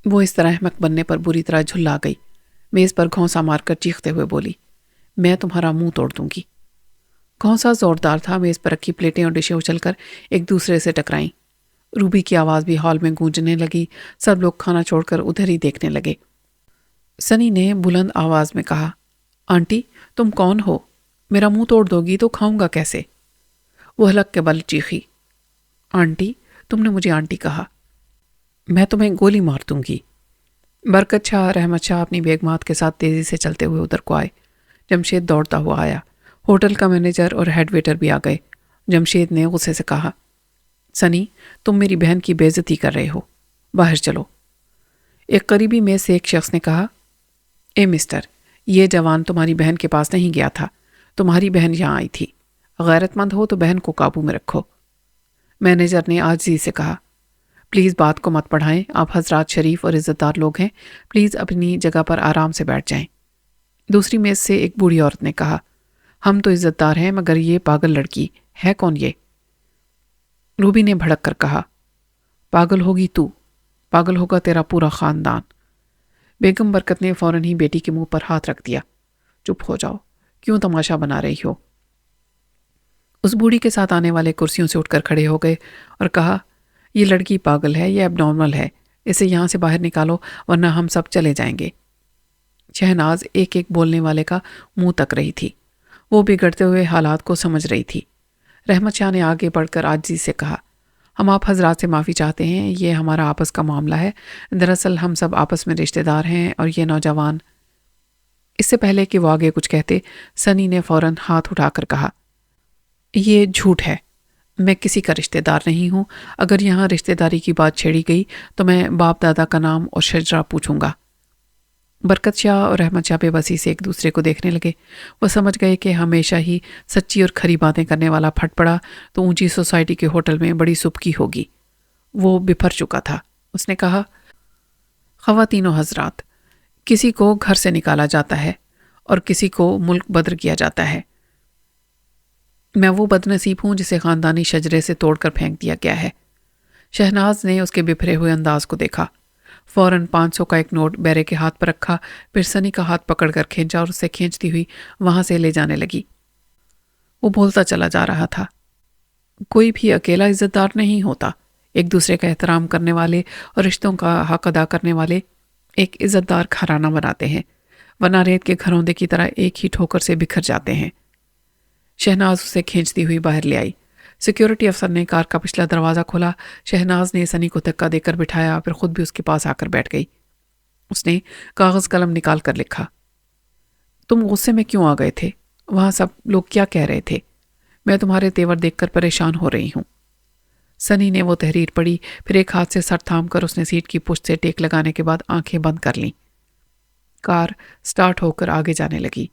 وہ اس طرح احمق بننے پر بری طرح جھلا گئی۔ میز پر گھونسا مار کر چیختے ہوئے بولی، میں تمہارا منہ توڑ دوں گی۔ گھونسا زوردار تھا، میز پر رکھی پلیٹیں اور ڈشیں اچھل کر ایک دوسرے سے ٹکرائیں۔ روبی کی آواز بھی ہال میں گونجنے لگی، سب لوگ کھانا چھوڑ کر ادھر ہی دیکھنے لگے۔ سنی نے بلند آواز میں کہا، آنٹی تم کون ہو؟ میرا منہ توڑ دو گی تو کھاؤں گا کیسے؟ وہ حلق کے بل چیخی، آنٹی، تم نے مجھے آنٹی کہا، میں تمہیں گولی مار دوں گی۔ برکت شاہ رحمت شاہ اپنی بیگمات کے ساتھ تیزی سے چلتے ہوئے ادھر کو آئے۔ جمشید دوڑتا ہوا آیا۔ ہوٹل کا مینیجر اور ہیڈ ویٹر بھی آ گئے۔ جمشید نے غصے سے کہا، سنی تم میری بہن کی بے عزتی کر رہے ہو، باہر چلو۔ ایک قریبی میں سے ایک شخص نے کہا، اے مسٹر، یہ جوان تمہاری بہن کے پاس نہیں گیا تھا، تمہاری بہن یہاں آئی تھی، غیرت مند ہو تو بہن کو قابو میں رکھو۔ مینیجر نے عاجزی سے کہا، پلیز بات کو مت پڑھائیں، آپ حضرات شریف اور عزت دار لوگ ہیں، پلیز اپنی جگہ پر آرام سے بیٹھ جائیں۔ دوسری میز سے ایک بوڑھی عورت نے کہا، ہم تو عزت دار ہیں مگر یہ پاگل لڑکی ہے کون یہ؟ روبی نے بھڑک کر کہا، پاگل ہوگی تو، پاگل ہوگا تیرا پورا خاندان۔ بیگم برکت نے فوراً ہی بیٹی کے منہ پر ہاتھ رکھ دیا، چپ ہو جاؤ، کیوں تماشا بنا رہی ہو؟ اس بوڑھی کے ساتھ آنے والے کرسیوں سے اٹھ کر کھڑے ہو گئے اور کہا، یہ لڑکی پاگل ہے، یہ اب نارمل ہے، اسے یہاں سے باہر نکالو ورنہ ہم سب چلے جائیں گے۔ شہناز ایک ایک بولنے والے کا منہ تک رہی تھی، وہ بگڑتے ہوئے حالات کو سمجھ رہی تھی۔ رحمت شاہ نے آگے بڑھ کر عاجزی سے کہا، ہم آپ حضرات سے معافی چاہتے ہیں، یہ ہمارا آپس کا معاملہ ہے، دراصل ہم سب آپس میں رشتہ دار ہیں اور یہ نوجوان۔ اس سے پہلے کہ وہ آگے کچھ کہتے، سنی نے فوراً ہاتھ اٹھا کر کہا، یہ جھوٹ ہے، میں کسی کا رشتہ دار نہیں ہوں، اگر یہاں رشتہ داری کی بات چھیڑی گئی تو میں باپ دادا کا نام اور شجرہ پوچھوں گا۔ برکت شاہ اور رحمت شاہ بے بسی سے ایک دوسرے کو دیکھنے لگے۔ وہ سمجھ گئے کہ ہمیشہ ہی سچی اور کھری باتیں کرنے والا پھٹ پڑا تو اونچی سوسائٹی کے ہوٹل میں بڑی سبکی ہوگی۔ وہ بپھر چکا تھا۔ اس نے کہا، خواتین و حضرات، کسی کو گھر سے نکالا جاتا ہے اور کسی کو ملک بدر کیا جاتا ہے۔ میں وہ بد نصیب ہوں جسے خاندانی شجرے سے توڑ کر پھینک دیا گیا ہے۔ شہناز نے اس کے بپھرے ہوئے انداز کو دیکھا، فوراً 500 کا ایک نوٹ بیرے کے ہاتھ پر رکھا، پھر سنی کا ہاتھ پکڑ کر کھینچا اور اسے کھینچتی ہوئی وہاں سے لے جانے لگی۔ وہ بولتا چلا جا رہا تھا، کوئی بھی اکیلا عزت دار نہیں ہوتا، ایک دوسرے کا احترام کرنے والے اور رشتوں کا حق ادا کرنے والے ایک عزت دار گھرانہ بناتے ہیں، ورنہ ریت کے گھروندے کی طرح ایک ہی ٹھوکر سے بکھر جاتے ہیں۔ شہناز اسے کھینچتی ہوئی باہر لے آئی۔ سیکیورٹی افسر نے کار کا پچھلا دروازہ کھولا۔ شہناز نے سنی کو دھکا دے کر بٹھایا، پھر خود بھی اس کے پاس آ کر بیٹھ گئی۔ اس نے کاغذ قلم نکال کر لکھا، تم غصے میں کیوں آ گئے تھے؟ وہاں سب لوگ کیا کہہ رہے تھے؟ میں تمہارے تیور دیکھ کر پریشان ہو رہی ہوں۔ سنی نے وہ تحریر پڑھی، پھر ایک ہاتھ سے سر تھام کر اس نے سیٹ کی پشت سے ٹیک لگانے کے بعد آنکھیں بند کر لیں۔ کار سٹارٹ ہو کر آگے جانے لگی۔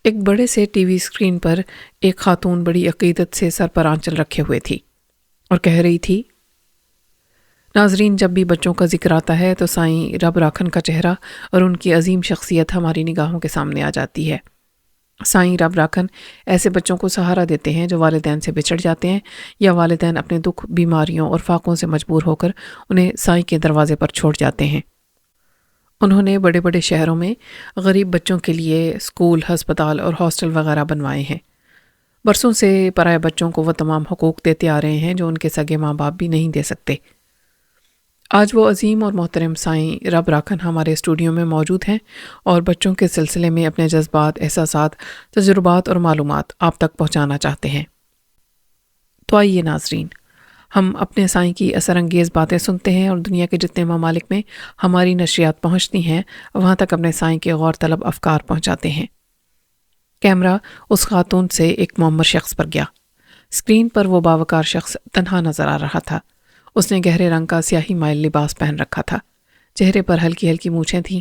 ایک بڑے سے ٹی وی اسکرین پر ایک خاتون بڑی عقیدت سے سر پر آنچل رکھے ہوئے تھی اور کہہ رہی تھی، ناظرین، جب بھی بچوں کا ذکر آتا ہے تو سائیں رب راکھن کا چہرہ اور ان کی عظیم شخصیت ہماری نگاہوں کے سامنے آ جاتی ہے۔ سائیں رب راکھن ایسے بچوں کو سہارا دیتے ہیں جو والدین سے بچھڑ جاتے ہیں یا والدین اپنے دکھ، بیماریوں اور فاقوں سے مجبور ہو کر انہیں سائیں کے دروازے پر چھوڑ جاتے ہیں۔ انہوں نے بڑے بڑے شہروں میں غریب بچوں کے لیے اسکول، ہسپتال اور ہاسٹل وغیرہ بنوائے ہیں۔ برسوں سے پرائے بچوں کو وہ تمام حقوق دیتے آ رہے ہیں جو ان کے سگے ماں باپ بھی نہیں دے سکتے۔ آج وہ عظیم اور محترم سائیں رب راکھن ہمارے اسٹوڈیو میں موجود ہیں اور بچوں کے سلسلے میں اپنے جذبات، احساسات، تجربات اور معلومات آپ تک پہنچانا چاہتے ہیں۔ تو آئیے ناظرین، ہم اپنے سائیں کی اثر انگیز باتیں سنتے ہیں اور دنیا کے جتنے ممالک میں ہماری نشریات پہنچتی ہیں وہاں تک اپنے سائیں کے غور طلب افکار پہنچاتے ہیں۔ کیمرہ اس خاتون سے ایک معمر شخص پر گیا۔ اسکرین پر وہ باوقار شخص تنہا نظر آ رہا تھا۔ اس نے گہرے رنگ کا سیاہی مائل لباس پہن رکھا تھا، چہرے پر ہلکی ہلکی مونچھیں تھیں،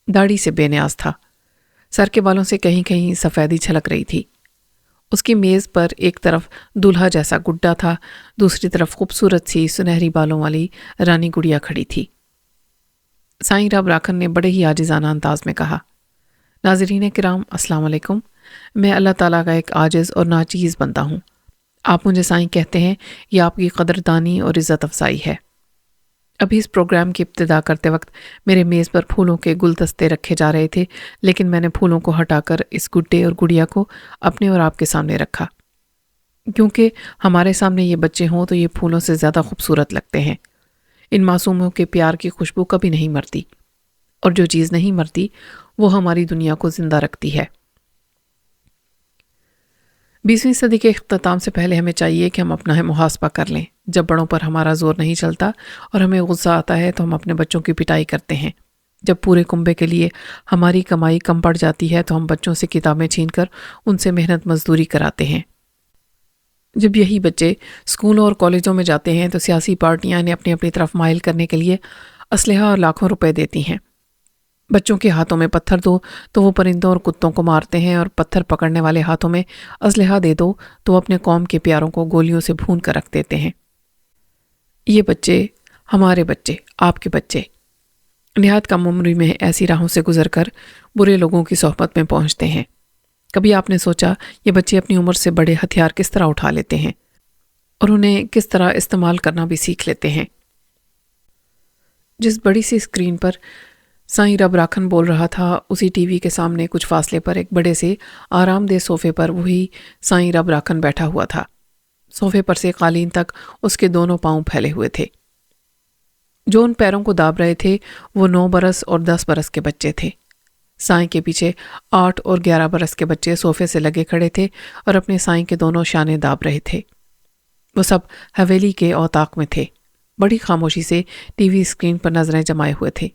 داڑھی سے بے نیاز تھا، سر کے بالوں سے کہیں کہیں سفیدی چھلک رہی تھی۔ اس کی میز پر ایک طرف دولہا جیسا گڈا تھا، دوسری طرف خوبصورت سی سنہری بالوں والی رانی گڑیا کھڑی تھی۔ سائیں رب راکھن نے بڑے ہی عاجزانہ انداز میں کہا، ناظرین کرام، السلام علیکم، میں اللہ تعالیٰ کا ایک عاجز اور ناچیز بندہ ہوں۔ آپ مجھے سائیں کہتے ہیں، یہ آپ کی قدردانی اور عزت افزائی ہے۔ ابھی اس پروگرام کی ابتدا کرتے وقت میرے میز پر پھولوں کے گلدستے رکھے جا رہے تھے، لیکن میں نے پھولوں کو ہٹا کر اس گڈے اور گڑیا کو اپنے اور آپ کے سامنے رکھا، کیونکہ ہمارے سامنے یہ بچے ہوں تو یہ پھولوں سے زیادہ خوبصورت لگتے ہیں۔ ان معصوموں کے پیار کی خوشبو کبھی نہیں مرتی، اور جو چیز نہیں مرتی وہ ہماری دنیا کو زندہ رکھتی ہے۔ 20ویں صدی کے اختتام سے پہلے ہمیں چاہیے کہ ہم اپنا محاسبہ کر لیں۔ جب بڑوں پر ہمارا زور نہیں چلتا اور ہمیں غصہ آتا ہے تو ہم اپنے بچوں کی پٹائی کرتے ہیں۔ جب پورے کنبے کے لیے ہماری کمائی کم پڑ جاتی ہے تو ہم بچوں سے کتابیں چھین کر ان سے محنت مزدوری کراتے ہیں۔ جب یہی بچے اسکولوں اور کالجوں میں جاتے ہیں تو سیاسی پارٹیاں انہیں اپنی اپنی طرف مائل کرنے کے لیے اسلحہ اور لاکھوں روپے دیتی ہیں۔ بچوں کے ہاتھوں میں پتھر دو تو وہ پرندوں اور کتوں کو مارتے ہیں، اور پتھر پکڑنے والے ہاتھوں میں اسلحہ دے دو تو وہ اپنے قوم کے پیاروں کو گولیوں سے بھون کر رکھ دیتے ہیں۔ یہ بچے، ہمارے بچے، آپ کے بچے، نہایت کم عمری میں ایسی راہوں سے گزر کر برے لوگوں کی صحبت میں پہنچتے ہیں۔ کبھی آپ نے سوچا یہ بچے اپنی عمر سے بڑے ہتھیار کس طرح اٹھا لیتے ہیں اور انہیں کس طرح استعمال کرنا بھی سیکھ لیتے ہیں؟ جس بڑی سی اسکرین پر سائیں رب راکھن بول رہا تھا، اسی ٹی وی کے سامنے کچھ فاصلے پر ایک بڑے سے آرام دہ صوفے پر وہی سائیں رب راکھن بیٹھا ہوا تھا۔ صوفے پر سے قالین تک اس کے دونوں پاؤں پھیلے ہوئے تھے۔ جو ان پیروں کو داب رہے تھے وہ 9 برس اور 10 برس کے بچے تھے۔ سائیں کے پیچھے 8 اور 11 برس کے بچے صوفے سے لگے کھڑے تھے اور اپنے سائیں کے دونوں شانے داب رہے تھے۔ وہ سب حویلی کے اوطاق میں تھے، بڑی خاموشی سے ٹی وی اسکرین پر نظریں جمائے ہوئے تھے۔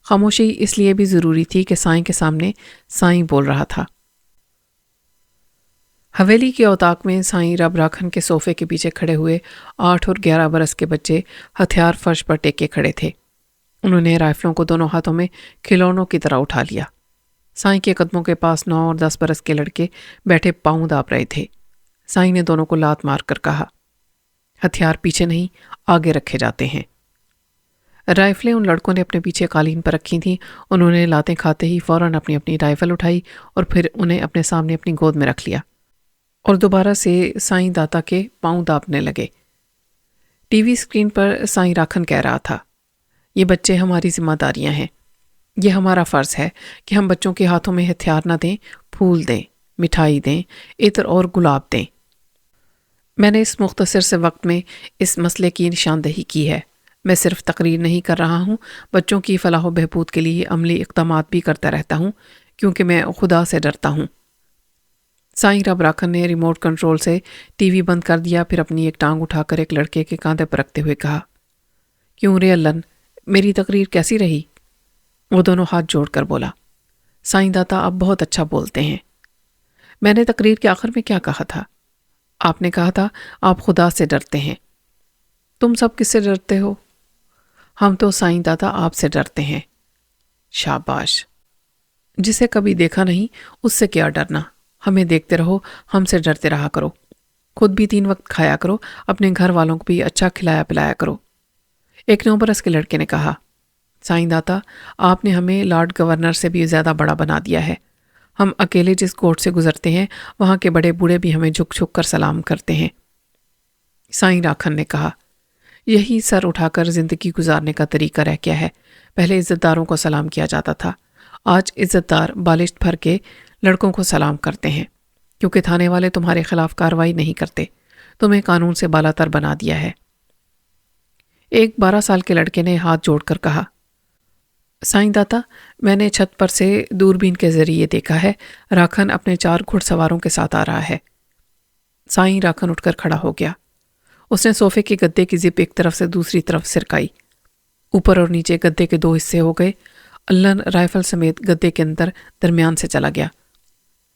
خاموشی اس لیے بھی ضروری تھی کہ سائیں کے سامنے سائیں بول رہا تھا۔ حویلی کے اوطاق میں سائیں رب راکھن کے صوفے کے پیچھے کھڑے ہوئے 8 اور 11 برس کے بچے ہتھیار فرش پر ٹیکے کھڑے تھے۔ انہوں نے رائفلوں کو دونوں ہاتھوں میں کھلونوں کی طرح اٹھا لیا۔ سائیں کے قدموں کے پاس 9 اور 10 برس کے لڑکے بیٹھے پاؤں داب رہے تھے۔ سائیں نے دونوں کو لات مار کر کہا، ہتھیار پیچھے نہیں آگے رکھے جاتے ہیں۔ رائفلیں ان لڑکوں نے اپنے پیچھے قالین پر رکھی تھیں۔ انہوں نے لاتیں کھاتے ہی فوراً اپنی اپنی رائفل اٹھائی اور پھر انہیں اپنے سامنے اپنی گود میں رکھ لیا اور دوبارہ سے سائیں داتا کے پاؤں داپنے لگے۔ ٹی وی اسکرین پر سائیں راکھن کہہ رہا تھا، یہ بچے ہماری ذمہ داریاں ہیں۔ یہ ہمارا فرض ہے کہ ہم بچوں کے ہاتھوں میں ہتھیار نہ دیں، پھول دیں، مٹھائی دیں، عطر اور گلاب دیں۔ میں نے اس مختصر سے وقت میں اس مسئلے کی نشاندہی کی ہے۔ میں صرف تقریر نہیں کر رہا ہوں، بچوں کی فلاح و بہبود کے لیے عملی اقدامات بھی کرتا رہتا ہوں، کیونکہ میں خدا سے ڈرتا ہوں۔ سائیں رب راکھن نے ریموٹ کنٹرول سے ٹی وی بند کر دیا، پھر اپنی ایک ٹانگ اٹھا کر ایک لڑکے کے کاندھے پر رکھتے ہوئے کہا، کیوں رے اللہ، میری تقریر کیسی رہی؟ وہ دونوں ہاتھ جوڑ کر بولا، سائیں داتا آپ بہت اچھا بولتے ہیں۔ میں نے تقریر کے آخر میں کیا کہا تھا؟ آپ نے کہا تھا آپ خدا سے ڈرتے ہیں۔ تم سب کس سے ڈرتے ہو؟ ہم تو سائیں داتا آپ سے ڈرتے ہیں۔ شاباش، جسے کبھی دیکھا نہیں اس سے کیا ڈرنا، ہمیں دیکھتے رہو، ہم سے ڈرتے رہا کرو، خود بھی 3 وقت کھایا کرو، اپنے گھر والوں کو بھی اچھا کھلایا پلایا کرو۔ ایک 9 برس کے لڑکے نے کہا، سائیں داتا آپ نے ہمیں لارڈ گورنر سے بھی زیادہ بڑا بنا دیا ہے۔ ہم اکیلے جس کوٹ سے گزرتے ہیں وہاں کے بڑے بوڑھے بھی ہمیں جھک جھک کر سلام کرتے ہیں۔ سائیں راکھن نے کہا، یہی سر اٹھا کر زندگی گزارنے کا طریقہ رہ گیا ہے۔ پہلے عزت داروں کو سلام کیا جاتا تھا، آج عزت دار بالشت بھر کے لڑکوں کو سلام کرتے ہیں، کیونکہ تھانے والے تمہارے خلاف کارروائی نہیں کرتے، تمہیں قانون سے بالا تر بنا دیا ہے۔ ایک 12 سال کے لڑکے نے ہاتھ جوڑ کر کہا، سائیں داتا میں نے چھت پر سے دوربین کے ذریعے دیکھا ہے، راکھن اپنے 4 گھڑ سواروں کے ساتھ آ رہا ہے۔ سائیں راکھن اٹھ کر کھڑا ہو گیا۔ اس نے صوفے کے گدے کی زپ ایک طرف سے دوسری طرف سرکائی، اوپر اور نیچے گدے کے 2 حصے ہو گئے۔ اللہ رائفل سمیت گدے کے اندر درمیان سے چلا گیا۔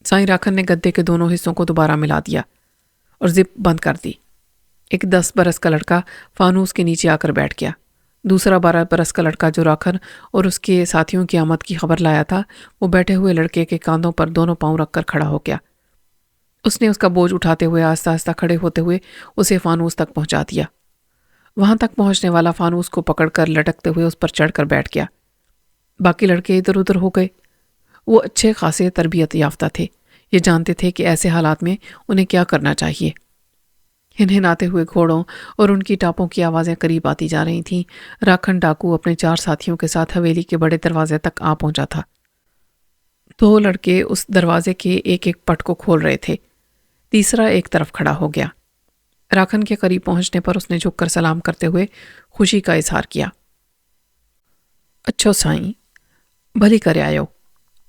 سائیں راکھن نے گدے کے دونوں حصوں کو دوبارہ ملا دیا اور زپ بند کر دی۔ ایک 10 برس کا لڑکا فانوس کے نیچے آ کر بیٹھ گیا۔ دوسرا 12 برس کا لڑکا جو راکھن اور اس کے ساتھیوں کی آمد کی خبر لایا تھا، وہ بیٹھے ہوئے لڑکے کے کاندھوں پر دونوں پاؤں رکھ کر کھڑا ہو گیا۔ اس نے اس کا بوجھ اٹھاتے ہوئے آہستہ آہستہ کھڑے ہوتے ہوئے اسے فانوس تک پہنچا دیا۔ وہاں تک پہنچنے والا فانوس کو پکڑ کر لٹکتے ہوئے اس پر چڑھ کر بیٹھ گیا۔ باقی لڑکے ادھر ادھر ہو گئے۔ وہ اچھے خاصے تربیت یافتہ تھے، یہ جانتے تھے کہ ایسے حالات میں انہیں کیا کرنا چاہیے۔ ہنہناتے ہوئے گھوڑوں اور ان کی ٹاپوں کی آوازیں قریب آتی جا رہی تھیں۔ راکھن ڈاکو اپنے 4 ساتھیوں کے ساتھ حویلی کے بڑے دروازے تک آ پہنچا تھا۔ 2 لڑکے اس دروازے کے ایک ایک پٹ کو کھول رہے تھے، تیسرا ایک طرف کھڑا ہو گیا۔ راکھن کے قریب پہنچنے پر اس نے جھک کر سلام کرتے ہوئے خوشی کا اظہار کیا۔ اچھو سائیں، بھلی کرے آیو،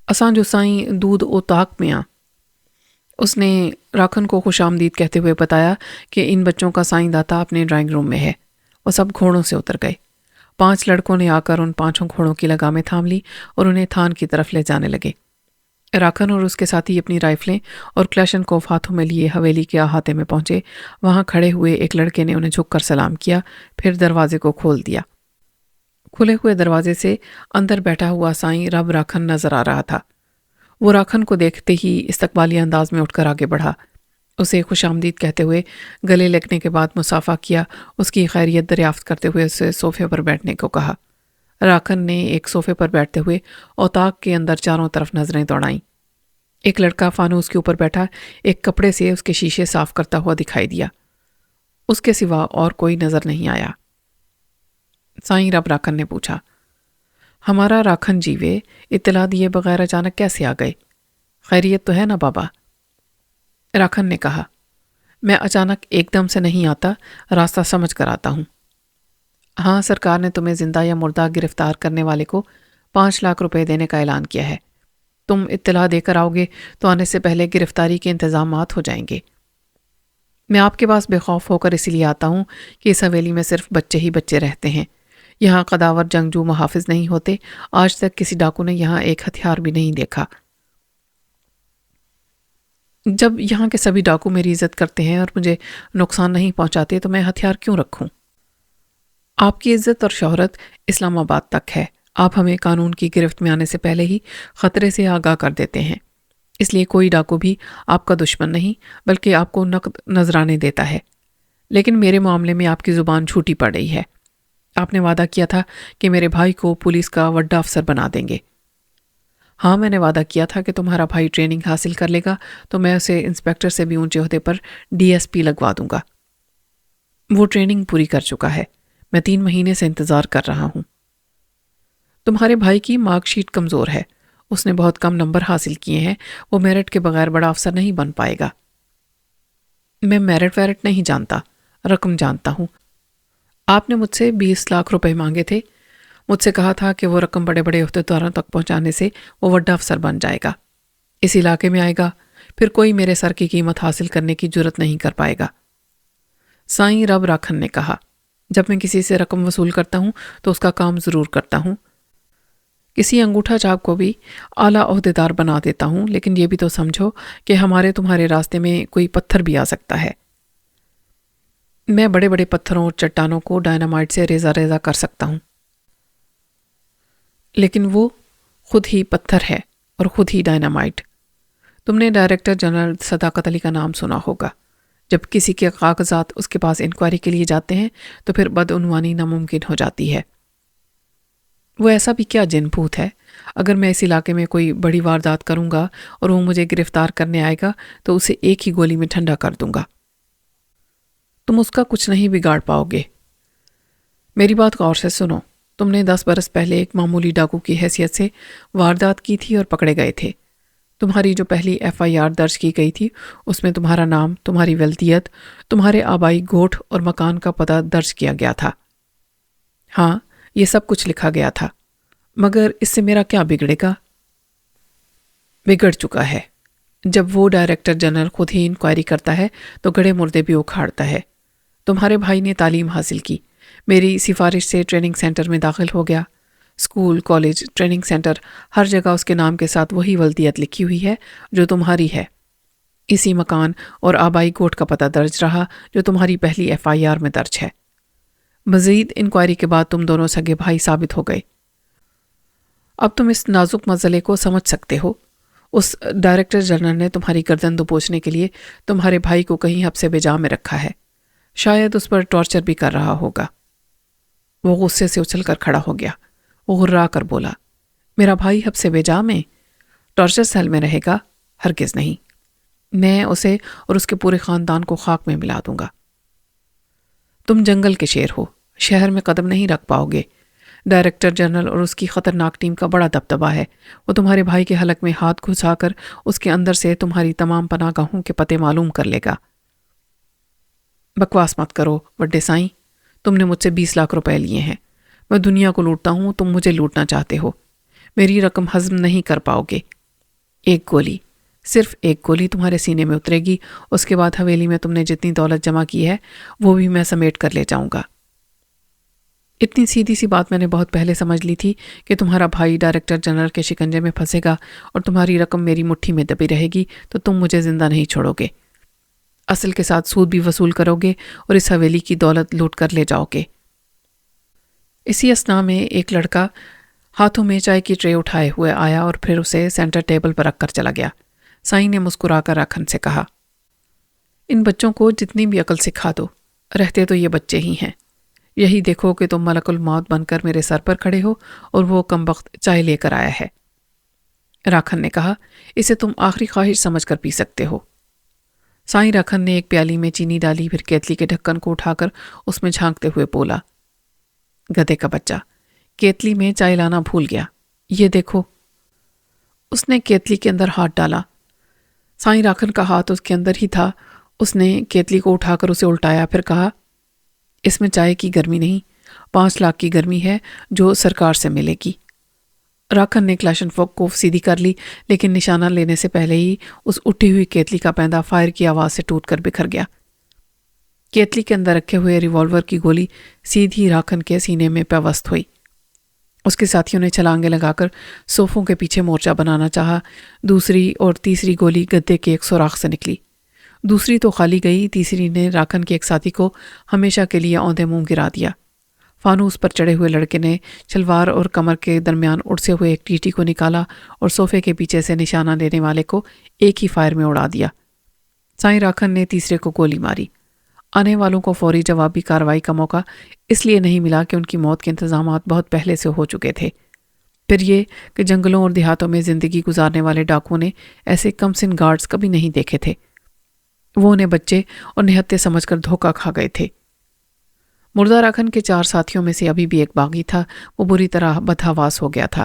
اساں جو سائیں دودھ اوطاق میں آ۔ اس نے راکھن کو خوش آمدید کہتے ہوئے بتایا کہ ان بچوں کا سائیں داتا اپنے ڈرائنگ روم میں ہے۔ وہ سب گھوڑوں سے اتر گئے۔ 5 لڑکوں نے آ کر ان 5 گھوڑوں کی لگامیں تھام لی اور انہیں تھان کی طرف لے جانے لگے۔ راکھن اور اس کے ساتھی اپنی رائفلیں اور کلاشنکوف ہاتھوں میں لیے حویلی کے احاطے میں پہنچے۔ وہاں کھڑے ہوئے ایک لڑکے نے انہیں جھک کر سلام کیا، پھر دروازے کو کھول دیا۔ کھلے ہوئے دروازے سے اندر بیٹھا ہوا سائیں رب راکھن نظر آ رہا تھا۔ وہ راکھن کو دیکھتے ہی استقبالی انداز میں اٹھ کر آگے بڑھا، اسے خوش آمدید کہتے ہوئے گلے لگنے کے بعد مصافحہ کیا، اس کی خیریت دریافت کرتے ہوئے اسے صوفے پر بیٹھنے کو کہا۔ راکھن نے ایک صوفے پر بیٹھتے ہوئے اوطاق کے اندر چاروں طرف نظریں دوڑائیں۔ ایک لڑکا فانوس کے اوپر بیٹھا ایک کپڑے سے اس کے شیشے صاف کرتا ہوا دکھائی دیا، اس کے سوا اور کوئی نظر نہیں آیا۔ سائیں رب راکھن نے پوچھا، ہمارا راکھن جیوے اطلاع دیے بغیر اچانک کیسے آ گئے؟ خیریت تو ہے نا بابا؟ راکھن نے کہا، میں اچانک ایک دم سے نہیں آتا، راستہ سمجھ کر آتا ہوں۔ ہاں، سرکار نے تمہیں زندہ یا مردہ گرفتار کرنے والے کو 5 لاکھ روپے دینے کا اعلان کیا ہے۔ تم اطلاع دے کر آؤ گے تو آنے سے پہلے گرفتاری کے انتظامات ہو جائیں گے۔ میں آپ کے پاس بے خوف ہو کر اسی لیے آتا ہوں کہ اس حویلی میں صرف بچے ہی بچے رہتے ہیں، یہاں قداور جنگجو محافظ نہیں ہوتے، آج تک کسی ڈاکو نے یہاں ایک ہتھیار بھی نہیں دیکھا۔ جب یہاں کے سبھی ڈاکو میری عزت کرتے ہیں اور مجھے نقصان نہیں پہنچاتے تو میں ہتھیار کیوں رکھوں؟ آپ کی عزت اور شہرت اسلام آباد تک ہے، آپ ہمیں قانون کی گرفت میں آنے سے پہلے ہی خطرے سے آگاہ کر دیتے ہیں، اس لیے کوئی ڈاکو بھی آپ کا دشمن نہیں بلکہ آپ کو نقد نذرانے دیتا ہے۔ لیکن میرے معاملے میں آپ کی زبان جھوٹی پڑ رہی ہے۔ آپ نے وعدہ کیا تھا کہ میرے بھائی کو پولیس کا وڈا افسر بنا دیں گے۔ ہاں، میں نے وعدہ کیا تھا کہ تمہارا بھائی ٹریننگ حاصل کر لے گا تو میں اسے انسپیکٹر سے بھی اونچے عہدے پر ڈی ایس پی لگوا دوں گا۔ وہ ٹریننگ پوری کر چکا ہے، میں 3 مہینے سے انتظار کر رہا ہوں۔ تمہارے بھائی کی مارک شیٹ کمزور ہے، اس نے بہت کم نمبر حاصل کیے ہیں، وہ میرٹ کے بغیر بڑا افسر نہیں بن پائے گا۔ میں میرٹ ویرٹ نہیں جانتا، رقم جانتا ہوں۔ آپ نے مجھ سے 20 لاکھ روپے مانگے تھے، مجھ سے کہا تھا کہ وہ رقم بڑے بڑے عہدیداروں تک پہنچانے سے وہ وڈا افسر بن جائے گا، اس علاقے میں آئے گا، پھر کوئی میرے سر کی قیمت حاصل کرنے کی جرت نہیں کر پائے گا۔ سائیں رب راکھن نے کہا، جب میں کسی سے رقم وصول کرتا ہوں تو اس کا کام ضرور کرتا ہوں، کسی انگوٹھا چاپ کو بھی اعلیٰ عہدیدار بنا دیتا ہوں، لیکن یہ بھی تو سمجھو کہ ہمارے تمہارے راستے میں کوئی پتھر بھی آ سکتا ہے۔ میں بڑے بڑے پتھروں اور چٹانوں کو ڈائنامائٹ سے ریزہ ریزہ کر سکتا ہوں، لیکن وہ خود ہی پتھر ہے اور خود ہی ڈائنامائٹ۔ تم نے ڈائریکٹر جنرل صداقت علی کا نام سنا ہوگا، جب کسی کے کاغذات اس کے پاس انکوائری کے لیے جاتے ہیں تو پھر بدعنوانی ناممکن ہو جاتی ہے۔ وہ ایسا بھی کیا جن بھوت ہے، اگر میں اس علاقے میں کوئی بڑی واردات کروں گا اور وہ مجھے گرفتار کرنے آئے گا تو اسے ایک ہی گولی میں ٹھنڈا کر دوں گا۔ تم اس کا کچھ نہیں بگاڑ پاؤ گے۔ میری بات غور سے سنو، تم نے 10 برس پہلے ایک معمولی ڈاکو کی حیثیت سے واردات کی تھی اور پکڑے گئے تھے۔ تمہاری جو پہلی FIR درج کی گئی تھی اس میں تمہارا نام، تمہاری ولدیت، تمہارے آبائی گوٹھ اور مکان کا پتہ درج کیا گیا تھا۔ ہاں، یہ سب کچھ لکھا گیا تھا، مگر اس سے میرا کیا بگڑے گا؟ بگڑ چکا ہے۔ جب وہ ڈائریکٹر جنرل خود ہی انکوائری کرتا ہے تو گڑے مردے بھی اکھاڑتا ہے۔ تمہارے بھائی نے تعلیم حاصل کی، میری سفارش سے ٹریننگ سینٹر میں داخل ہو گیا، اسکول، کالج، ٹریننگ سینٹر، ہر جگہ اس کے نام کے ساتھ وہی ولدیت لکھی ہوئی ہے جو تمہاری ہے، اسی مکان اور آبائی گوٹھ کا پتہ درج رہا جو تمہاری پہلی FIR میں درج ہے۔ مزید انکوائری کے بعد تم دونوں سگے بھائی ثابت ہو گئے۔ اب تم اس نازک مسئلے کو سمجھ سکتے ہو۔ اس ڈائریکٹر جنرل نے تمہاری گردن دبوچنے کے لیے تمہارے بھائی کو کہیں حبس بجا میں رکھا ہے، شاید اس پر ٹارچر بھی کر رہا ہوگا۔ وہ غصے سے اچھل کر کھڑا ہو گیا، وہ غرا کر بولا، میرا بھائی حبس بجا میں؟ ٹارچر سیل میں رہے گا؟ ہرگز نہیں، میں اسے اور اس کے پورے خاندان کو خاک میں ملا دوں گا۔ تم جنگل کے شیر ہو، شہر میں قدم نہیں رکھ پاؤ گے۔ ڈائریکٹر جنرل اور اس کی خطرناک ٹیم کا بڑا دبدبہ ہے، وہ تمہارے بھائی کے حلق میں ہاتھ گھسا کر اس کے اندر سے تمہاری تمام پناہ گاہوں کے پتے معلوم کر لے گا۔ بکواس مت کرو وڈے سائیں، تم نے مجھ سے 20 لاکھ روپے لیے ہیں، میں دنیا کو لوٹتا ہوں، تم مجھے لوٹنا چاہتے ہو، میری رقم ہضم نہیں کر پاؤ گے۔ ایک گولی، صرف ایک گولی تمہارے سینے میں اترے گی، اس کے بعد حویلی میں تم نے جتنی دولت جمع کی ہے وہ بھی میں سمیٹ کر لے جاؤں گا۔ اتنی سیدھی سی بات میں نے بہت پہلے سمجھ لی تھی کہ تمہارا بھائی ڈائریکٹر جنرل کے شکنجے میں پھنسے گا اور تمہاری رقم میری مٹھی میں دبی رہے گی تو تم مجھے زندہ نہیں چھوڑو گے، اصل کے ساتھ سود بھی وصول کرو گے اور اس حویلی کی دولت لوٹ کر لے جاؤ گے۔ اسی اثنا میں ایک لڑکا ہاتھوں میں چائے کی ٹرے اٹھائے ہوئے آیا اور پھر اسے سینٹر ٹیبل پر رکھ کر چلا گیا۔ سائیں نے مسکرا کر راکھن سے کہا، ان بچوں کو جتنی بھی عقل سکھا دو، رہتے تو یہ بچے ہی ہیں۔ یہی دیکھو کہ تم ملک الموت بن کر میرے سر پر کھڑے ہو اور وہ کمبخت چائے لے کر آیا ہے۔ راکھن نے کہا، اسے تم آخری خواہش سمجھ کر پی سکتے ہو۔ سائیں راکھن نے ایک پیالی میں چینی ڈالی، پھر کیتلی کے ڈھکن کو اٹھا کر اس میں جھانکتے ہوئے بولا، گدھے کا بچہ، کیتلی میں چائے لانا بھول گیا، یہ دیکھو۔ اس نے کیتلی کے اندر ہاتھ ڈالا۔ سائیں راکھن کا ہاتھ اس کے اندر ہی تھا۔ اس نے کیتلی کو اٹھا کر اسے الٹایا، پھر کہا، اس میں چائے کی گرمی نہیں، 5 لاکھ کی گرمی ہے جو سرکار سے ملے گی۔ راکھن نے کلاشنکوف کو سیدھی کر لی، لیکن نشانہ لینے سے پہلے ہی اس اٹھی ہوئی کیتلی کا پیندا فائر کی آواز سے ٹوٹ کر بکھر گیا۔ کیتلی کے اندر رکھے ہوئے ریوالور کی گولی سیدھی راکھن کے سینے میں پیوست ہوئی۔ اس کے ساتھیوں نے چھلانگیں لگا کر صوفوں کے پیچھے مورچہ بنانا چاہا۔ دوسری اور تیسری گولی گدے کے ایک سوراخ سے نکلی۔ دوسری تو خالی گئی، تیسری نے راکھن کے ایک ساتھی کو ہمیشہ کے لیے اوندے منہ گرا دیا۔ فانوس پر چڑھے ہوئے لڑکے نے شلوار اور کمر کے درمیان اڑ سے ہوئے ایک ٹیٹی کو نکالا اور صوفے کے پیچھے سے نشانہ لینے والے کو ایک ہی فائر میں اڑا دیا۔ سائیں راکھن نے تیسرے کو گولی ماری۔ آنے والوں کو فوری جوابی کارروائی کا موقع اس لیے نہیں ملا کہ ان کی موت کے انتظامات بہت پہلے سے ہو چکے تھے۔ پھر یہ کہ جنگلوں اور دیہاتوں میں زندگی گزارنے والے ڈاکوؤں نے ایسے کم سن گارڈز کبھی نہیں دیکھے تھے۔ وہ انہیں بچے اور نہتے سمجھ کر دھوکہ کھا گئے تھے۔ مردہ راکھن کے 4 ساتھیوں میں سے ابھی بھی ایک باغی تھا۔ وہ بری طرح بدحواس ہو گیا تھا۔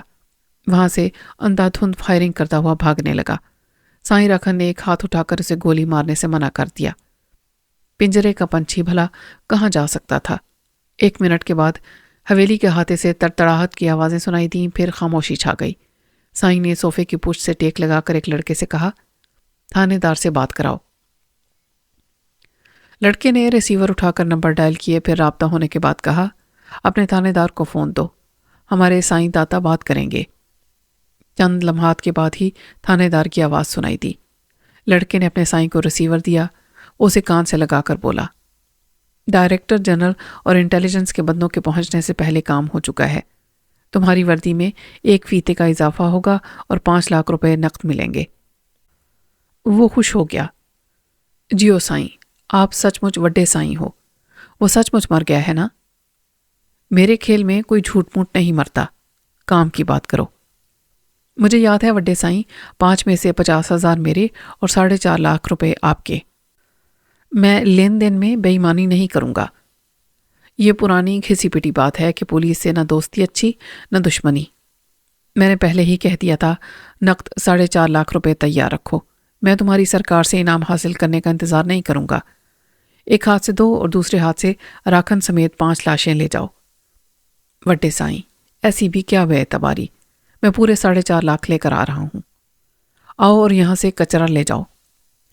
وہاں سے اندھا دھند فائرنگ کرتا ہوا بھاگنے لگا۔ سائیں راکھن نے ایک ہاتھ اٹھا کر اسے گولی مارنے سے منع کر دیا۔ پنجرے کا پنچھی بھلا کہاں جا سکتا تھا؟ 1 منٹ کے بعد حویلی کے احاطے سے تڑتڑاہٹ کی آوازیں سنائی دیں، پھر خاموشی چھا گئی۔ سائیں نے صوفے کی پشت سے ٹیک لگا کر ایک لڑکے سے کہا، تھانے دار سے بات کراؤ۔ لڑکے نے ریسیور اٹھا کر نمبر ڈائل کیے، پھر رابطہ ہونے کے بعد کہا، اپنے تھانے دار کو فون دو، ہمارے سائیں داتا بات کریں گے۔ چند لمحات کے بعد ہی تھانے دار کی آواز سنائی دی۔ لڑکے نے اپنے سائیں کو ریسیور دیا، اسے کان سے لگا کر بولا، ڈائریکٹر جنرل اور انٹیلیجنس کے بندوں کے پہنچنے سے پہلے کام ہو چکا ہے۔ تمہاری وردی میں 1 فیتے کا اضافہ ہوگا اور 5 لاکھ روپے نقد ملیں گے۔ وہ خوش ہو گیا۔ جیو سائیں، آپ سچ مچ وڈے سائیں ہو۔ وہ سچ مچ مر گیا ہے نا؟ میرے کھیل میں کوئی جھوٹ موٹ نہیں مرتا، کام کی بات کرو۔ مجھے یاد ہے وڈے سائیں، 5 میں سے 50,000 میرے اور 4.5 لاکھ روپے آپ کے۔ میں لین دین میں بے ایمانی نہیں کروں گا۔ یہ پرانی گھسی پٹی بات ہے کہ پولیس سے نہ دوستی اچھی نہ دشمنی۔ میں نے پہلے ہی کہہ دیا تھا، نقد 4.5 لاکھ روپے تیار رکھو۔ میں تمہاری سرکار سے انعام حاصل کرنے کا انتظار نہیں کروں گا۔ ایک ہاتھ سے 2 اور دوسرے ہاتھ سے راکھن سمیت 5 لاشیں لے جاؤ۔ وڈے سائیں، ایسی بھی کیا بے اعتباری، میں پورے 4.5 لاکھ لے کر آ رہا ہوں۔ آؤ اور یہاں سے کچرا لے جاؤ۔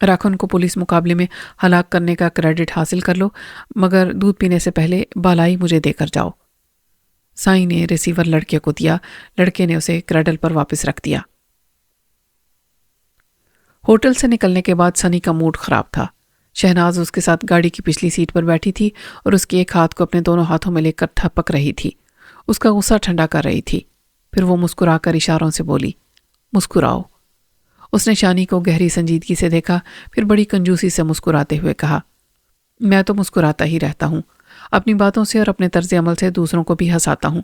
راکھن کو پولیس مقابلے میں ہلاک کرنے کا کریڈٹ حاصل کر لو، مگر دودھ پینے سے پہلے بالائی مجھے دے کر جاؤ۔ سائیں نے ریسیور لڑکے کو دیا۔ لڑکے نے اسے کریڈل پر واپس رکھ دیا۔ ہوٹل سے نکلنے کے بعد سنی کا موڈ خراب تھا۔ شہناز اس کے ساتھ گاڑی کی پچھلی سیٹ پر بیٹھی تھی اور اس کے ایک ہاتھ کو اپنے دونوں ہاتھوں میں لے کر تھپک رہی تھی۔ اس کا غصہ ٹھنڈا کر رہی تھی۔ پھر وہ مسکرا کر اشاروں سے بولی، مسکراؤ۔ اس نے شانی کو گہری سنجیدگی سے دیکھا، پھر بڑی کنجوسی سے مسکراتے ہوئے کہا، میں تو مسکراتا ہی رہتا ہوں، اپنی باتوں سے اور اپنے طرز عمل سے دوسروں کو بھی ہنساتا ہوں،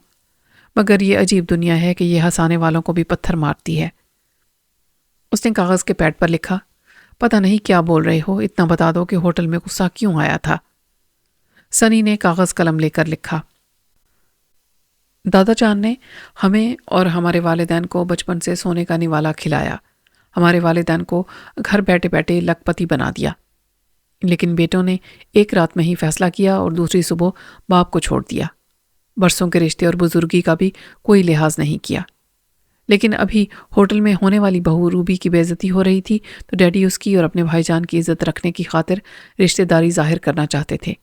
مگر یہ عجیب دنیا ہے کہ یہ ہنسانے والوں کو بھی پتھر مارتی ہے۔ اس نے کاغذ کے پیڈ پر لکھا، پتہ نہیں کیا بول رہے ہو، اتنا بتا دو کہ ہوٹل میں غصہ کیوں آیا تھا۔ سنی نے کاغذ قلم لے کر لکھا، دادا جان نے ہمیں اور ہمارے والدین کو بچپن سے سونے کا نوالا کھلایا، ہمارے والدین کو گھر بیٹھے بیٹھے لکھ پتی بنا دیا، لیکن بیٹوں نے ایک رات میں ہی فیصلہ کیا اور دوسری صبح باپ کو چھوڑ دیا۔ برسوں کے رشتے اور بزرگی کا بھی کوئی لحاظ نہیں کیا، لیکن ابھی ہوٹل میں ہونے والی بہو روبی کی بے عزتی ہو رہی تھی تو ڈیڈی اس کی اور اپنے بھائی جان کی عزت رکھنے کی خاطر رشتہ داری ظاہر کرنا چاہتے تھے۔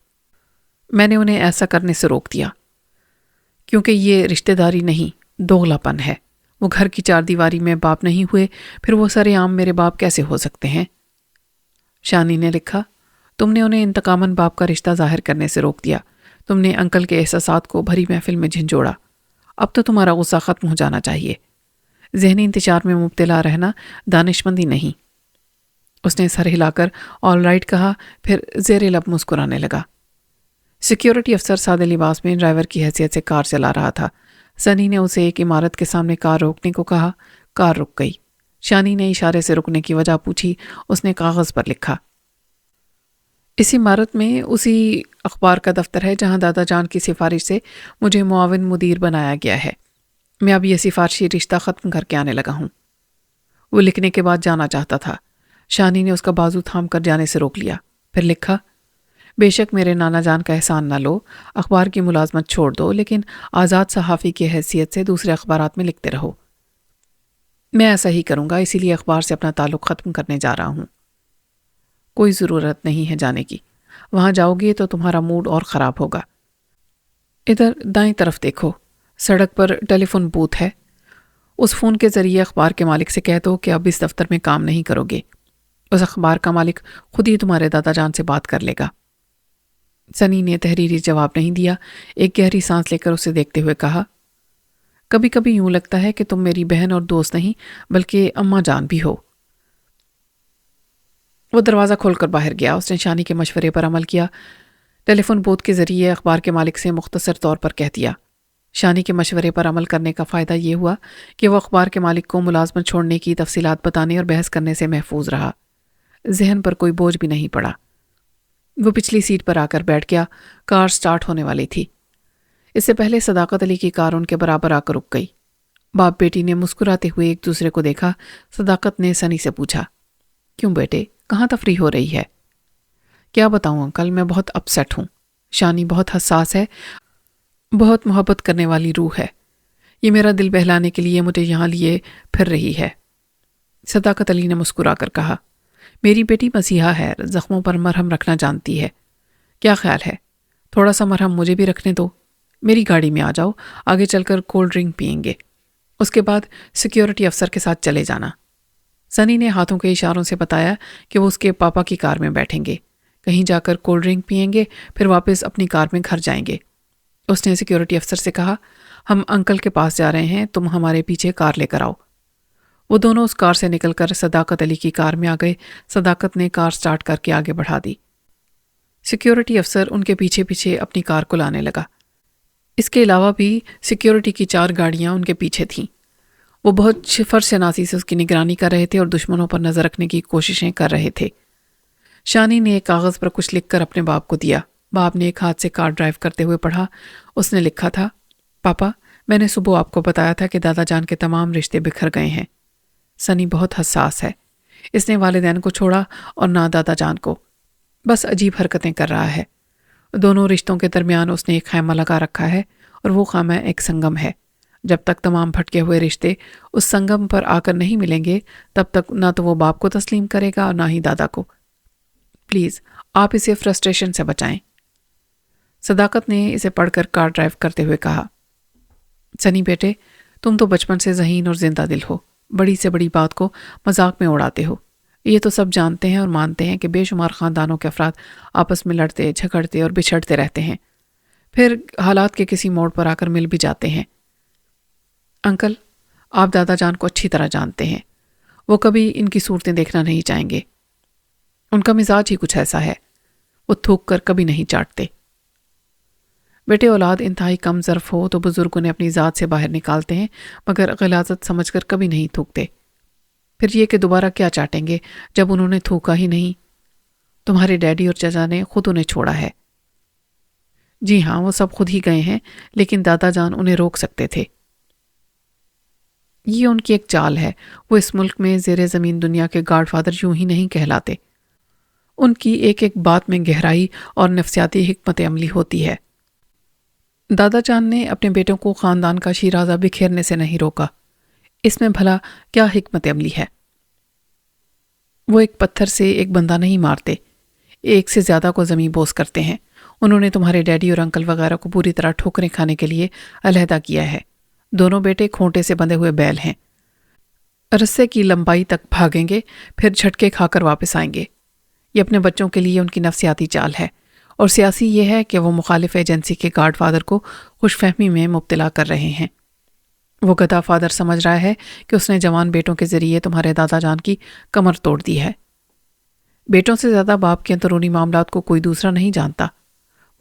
میں نے انہیں ایسا کرنے سے روک دیا، کیونکہ یہ رشتہ داری نہیں، دوغلا پن ہے۔ وہ گھر کی 4 دیواری میں باپ نہیں ہوئے، پھر وہ سرے عام میرے باپ کیسے ہو سکتے ہیں؟ شانی نے لکھا، تم نے انہیں انتقاماً باپ کا رشتہ ظاہر کرنے سے روک دیا، تم نے انکل کے احساسات کو بھری محفل میں جھنجھوڑا۔ اب تو تمہارا غصہ ختم ہو جانا چاہیے۔ ذہنی انتشار میں مبتلا رہنا دانشمندی نہیں۔ اس نے سر ہلا کر آل رائٹ کہا، پھر زیر لب مسکرانے لگا۔ سیکیورٹی افسر سادے لباس میں ڈرائیور کی حیثیت سے کار چلا رہا تھا۔ سنی نے اسے ایک عمارت کے سامنے کار روکنے کو کہا۔ کار رک گئی۔ شانی نے اشارے سے رکنے کی وجہ پوچھی۔ اس نے کاغذ پر لکھا، اس عمارت میں اسی اخبار کا دفتر ہے جہاں دادا جان کی سفارش سے مجھے معاون مدیر بنایا گیا ہے۔ میں اب یہ سفارشی رشتہ ختم کر کے آنے لگا ہوں۔ وہ لکھنے کے بعد جانا چاہتا تھا۔ شانی نے اس کا بازو تھام کر جانے سے روک لیا، پھر لکھا، بے شک میرے نانا جان کا احسان نہ لو، اخبار کی ملازمت چھوڑ دو، لیکن آزاد صحافی کی حیثیت سے دوسرے اخبارات میں لکھتے رہو۔ میں ایسا ہی کروں گا، اسی لیے اخبار سے اپنا تعلق ختم کرنے جا رہا ہوں۔ کوئی ضرورت نہیں ہے جانے کی، وہاں جاؤ گے تو تمہارا موڈ اور خراب ہوگا۔ ادھر دائیں طرف دیکھو، سڑک پر ٹیلی فون بوتھ ہے، اس فون کے ذریعے اخبار کے مالک سے کہہ دو کہ اب اس دفتر میں کام نہیں کرو گے۔ اس اخبار کا مالک خود ہی تمہارے دادا جان سے بات کر لے گا۔ سنی نے تحریری جواب نہیں دیا، ایک گہری سانس لے کر اسے دیکھتے ہوئے کہا، کبھی کبھی یوں لگتا ہے کہ تم میری بہن اور دوست نہیں بلکہ اماں جان بھی ہو۔ وہ دروازہ کھول کر باہر گیا۔ اس نے شانی کے مشورے پر عمل کیا، ٹیلی فون بوتھ کے ذریعے اخبار کے مالک سے مختصر طور پر کہہ دیا۔ شانی کے مشورے پر عمل کرنے کا فائدہ یہ ہوا کہ وہ اخبار کے مالک کو ملازمت چھوڑنے کی تفصیلات بتانے اور بحث کرنے سے محفوظ رہا۔ ذہن پر کوئی بوجھ بھی نہیں پڑا۔ وہ پچھلی سیٹ پر آ کر بیٹھ گیا۔ کار سٹارٹ ہونے والی تھی۔ اس سے پہلے صداقت علی کی کار ان کے برابر آ کر رک گئی۔ باپ بیٹی نے مسکراتے ہوئے ایک دوسرے کو دیکھا۔ صداقت نے سنی سے پوچھا، کیوں بیٹے، کہاں تفریح ہو رہی ہے؟ کیا بتاؤں انکل، میں بہت اپسیٹ ہوں۔ شانی بہت حساس ہے، بہت محبت کرنے والی روح ہے۔ یہ میرا دل بہلانے کے لیے مجھے یہاں لیے پھر رہی ہے۔ صداقت علی نے مسکرا کر کہا، میری بیٹی مسیحا ہے، زخموں پر مرہم رکھنا جانتی ہے۔ کیا خیال ہے تھوڑا سا مرہم مجھے بھی رکھنے دو؟ میری گاڑی میں آ جاؤ، آگے چل کر کولڈ ڈرنک پئیں گے، اس کے بعد سیکیورٹی افسر کے ساتھ چلے جانا۔ سنی نے ہاتھوں کے اشاروں سے بتایا کہ وہ اس کے پاپا کی کار میں بیٹھیں گے، کہیں جا کر کولڈ ڈرنک پئیں گے، پھر واپس اپنی کار میں گھر جائیں گے۔ اس نے سیکیورٹی افسر سے کہا، ہم انکل کے پاس جا رہے ہیں، تم ہمارے پیچھے کار لے کر آؤ۔ وہ دونوں اس کار سے نکل کر صداقت علی کی کار میں آ گئے۔ صداقت نے کار سٹارٹ کر کے آگے بڑھا دی۔ سیکیورٹی افسر ان کے پیچھے پیچھے اپنی کار کو لانے لگا۔ اس کے علاوہ بھی سیکیورٹی کی 4 گاڑیاں ان کے پیچھے تھیں۔ وہ بہت شفر شناسی سے اس کی نگرانی کر رہے تھے اور دشمنوں پر نظر رکھنے کی کوششیں کر رہے تھے۔ شانی نے ایک کاغذ پر کچھ لکھ کر اپنے باپ کو دیا۔ باپ نے ایک ہاتھ سے کار ڈرائیو کرتے ہوئے پڑھا۔ اس نے لکھا تھا، پاپا، میں نے صبح آپ کو بتایا تھا کہ دادا جان کے تمام رشتے بکھر گئے ہیں۔ سنی بہت حساس ہے، اس نے والدین کو چھوڑا اور نہ دادا جان کو، بس عجیب حرکتیں کر رہا ہے۔ دونوں رشتوں کے درمیان اس نے ایک خیمہ لگا رکھا ہے اور وہ خیمہ ایک سنگم ہے۔ جب تک تمام بھٹکے ہوئے رشتے اس سنگم پر آ کر نہیں ملیں گے، تب تک نہ تو وہ باپ کو تسلیم کرے گا اور نہ ہی دادا کو۔ پلیز آپ اسے فرسٹریشن سے بچائیں۔ صداقت نے اسے پڑھ کر کار ڈرائیو کرتے ہوئے کہا، سنی بیٹے، تم تو بچپن سے ذہین اور زندہ دل ہو، بڑی سے بڑی بات کو مذاق میں اڑاتے ہو۔ یہ تو سب جانتے ہیں اور مانتے ہیں کہ بے شمار خاندانوں کے افراد آپس میں لڑتے جھگڑتے اور بچھڑتے رہتے ہیں، پھر حالات کے کسی موڑ پر آ کر مل بھی جاتے ہیں۔ انکل، آپ دادا جان کو اچھی طرح جانتے ہیں، وہ کبھی ان کی صورتیں دیکھنا نہیں چاہیں گے۔ ان کا مزاج ہی کچھ ایسا ہے، وہ تھوک کر کبھی نہیں چاٹتے۔ بیٹے، اولاد انتہائی کم ظرف ہو تو بزرگ انہیں اپنی ذات سے باہر نکالتے ہیں، مگر غلاظت سمجھ کر کبھی نہیں تھوکتے۔ پھر یہ کہ دوبارہ کیا چاٹیں گے جب انہوں نے تھوکا ہی نہیں؟ تمہارے ڈیڈی اور چچا نے خود انہیں چھوڑا ہے۔ جی ہاں، وہ سب خود ہی گئے ہیں، لیکن دادا جان انہیں روک سکتے تھے۔ یہ ان کی ایک چال ہے، وہ اس ملک میں زیر زمین دنیا کے گاڈ فادر یوں ہی نہیں کہلاتے۔ ان کی ایک ایک بات میں گہرائی اور نفسیاتی حکمت عملی ہوتی ہے۔ دادا جان نے اپنے بیٹوں کو خاندان کا شیرازہ بکھیرنے سے نہیں روکا، اس میں بھلا کیا حکمت عملی ہے؟ وہ ایک پتھر سے ایک بندہ نہیں مارتے، ایک سے زیادہ کو زمیں بوس کرتے ہیں۔ انہوں نے تمہارے ڈیڈی اور انکل وغیرہ کو پوری طرح ٹھوکریں کھانے کے لیے علیحدہ کیا ہے۔ دونوں بیٹے کھونٹے سے بندھے ہوئے بیل ہیں، رسے کی لمبائی تک بھاگیں گے، پھر جھٹکے کھا کر واپس آئیں گے۔ یہ اپنے بچوں کے لیے ان کی نفسیاتی چال ہے۔ اور سیاسی یہ ہے کہ وہ مخالف ایجنسی کے گاڈ فادر کو خوش فہمی میں مبتلا کر رہے ہیں۔ وہ گدا فادر سمجھ رہا ہے کہ اس نے جوان بیٹوں کے ذریعے تمہارے دادا جان کی کمر توڑ دی ہے۔ بیٹوں سے زیادہ باپ کے اندرونی معاملات کو کوئی دوسرا نہیں جانتا۔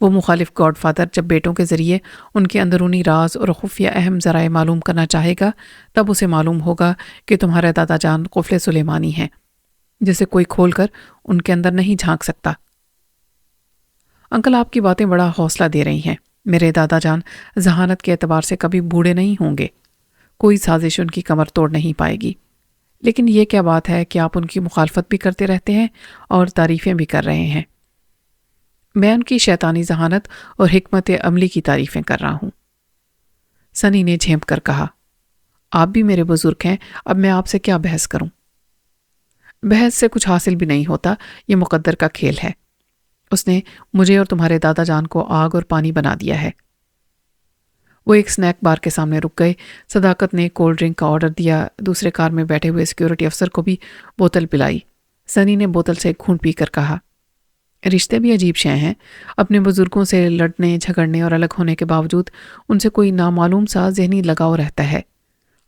وہ مخالف گاڈ فادر جب بیٹوں کے ذریعے ان کے اندرونی راز اور خفیہ اہم ذرائع معلوم کرنا چاہے گا، تب اسے معلوم ہوگا کہ تمہارے دادا جان قفل سلیمانی ہیں، جسے کوئی کھول کر ان کے اندر نہیں جھانک سکتا۔ انکل آپ کی باتیں بڑا حوصلہ دے رہی ہیں۔ میرے دادا جان ذہانت کے اعتبار سے کبھی بوڑھے نہیں ہوں گے، کوئی سازش ان کی کمر توڑ نہیں پائے گی۔ لیکن یہ کیا بات ہے کہ آپ ان کی مخالفت بھی کرتے رہتے ہیں اور تعریفیں بھی کر رہے ہیں۔ میں ان کی شیطانی ذہانت اور حکمت عملی کی تعریفیں کر رہا ہوں۔ سنی نے جھینپ کر کہا، آپ بھی میرے بزرگ ہیں، اب میں آپ سے کیا بحث کروں؟ بحث سے کچھ حاصل بھی نہیں ہوتا، یہ مقدر کا کھیل ہے۔ اس نے مجھے اور تمہارے دادا جان کو آگ اور پانی بنا دیا ہے۔ وہ ایک سنیک بار کے سامنے رک گئے۔ صداقت نے کولڈ ڈرنک کا آرڈر دیا، دوسرے کار میں بیٹھے ہوئے سیکیورٹی افسر کو بھی بوتل پلائی۔ سنی نے بوتل سے ایک گھونٹ پی کر کہا، رشتے بھی عجیب شے ہیں، اپنے بزرگوں سے لڑنے جھگڑنے اور الگ ہونے کے باوجود ان سے کوئی نامعلوم سا ذہنی لگاؤ رہتا ہے۔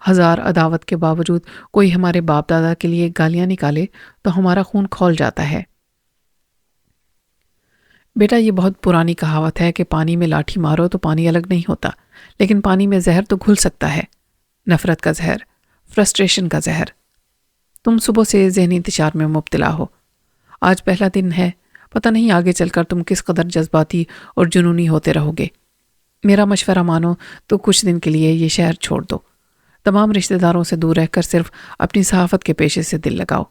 ہزار عداوت کے باوجود کوئی ہمارے باپ دادا کے لیے گالیاں نکالے تو ہمارا خون کھول جاتا ہے۔ بیٹا، یہ بہت پرانی کہاوت ہے کہ پانی میں لاٹھی مارو تو پانی الگ نہیں ہوتا، لیکن پانی میں زہر تو گھل سکتا ہے۔ نفرت کا زہر، فرسٹریشن کا زہر۔ تم صبح سے ذہنی انتشار میں مبتلا ہو۔ آج پہلا دن ہے، پتہ نہیں آگے چل کر تم کس قدر جذباتی اور جنونی ہوتے رہو گے۔ میرا مشورہ مانو تو کچھ دن کے لیے یہ شہر چھوڑ دو۔ تمام رشتہ داروں سے دور رہ کر صرف اپنی صحافت کے پیشے سے دل لگاؤ۔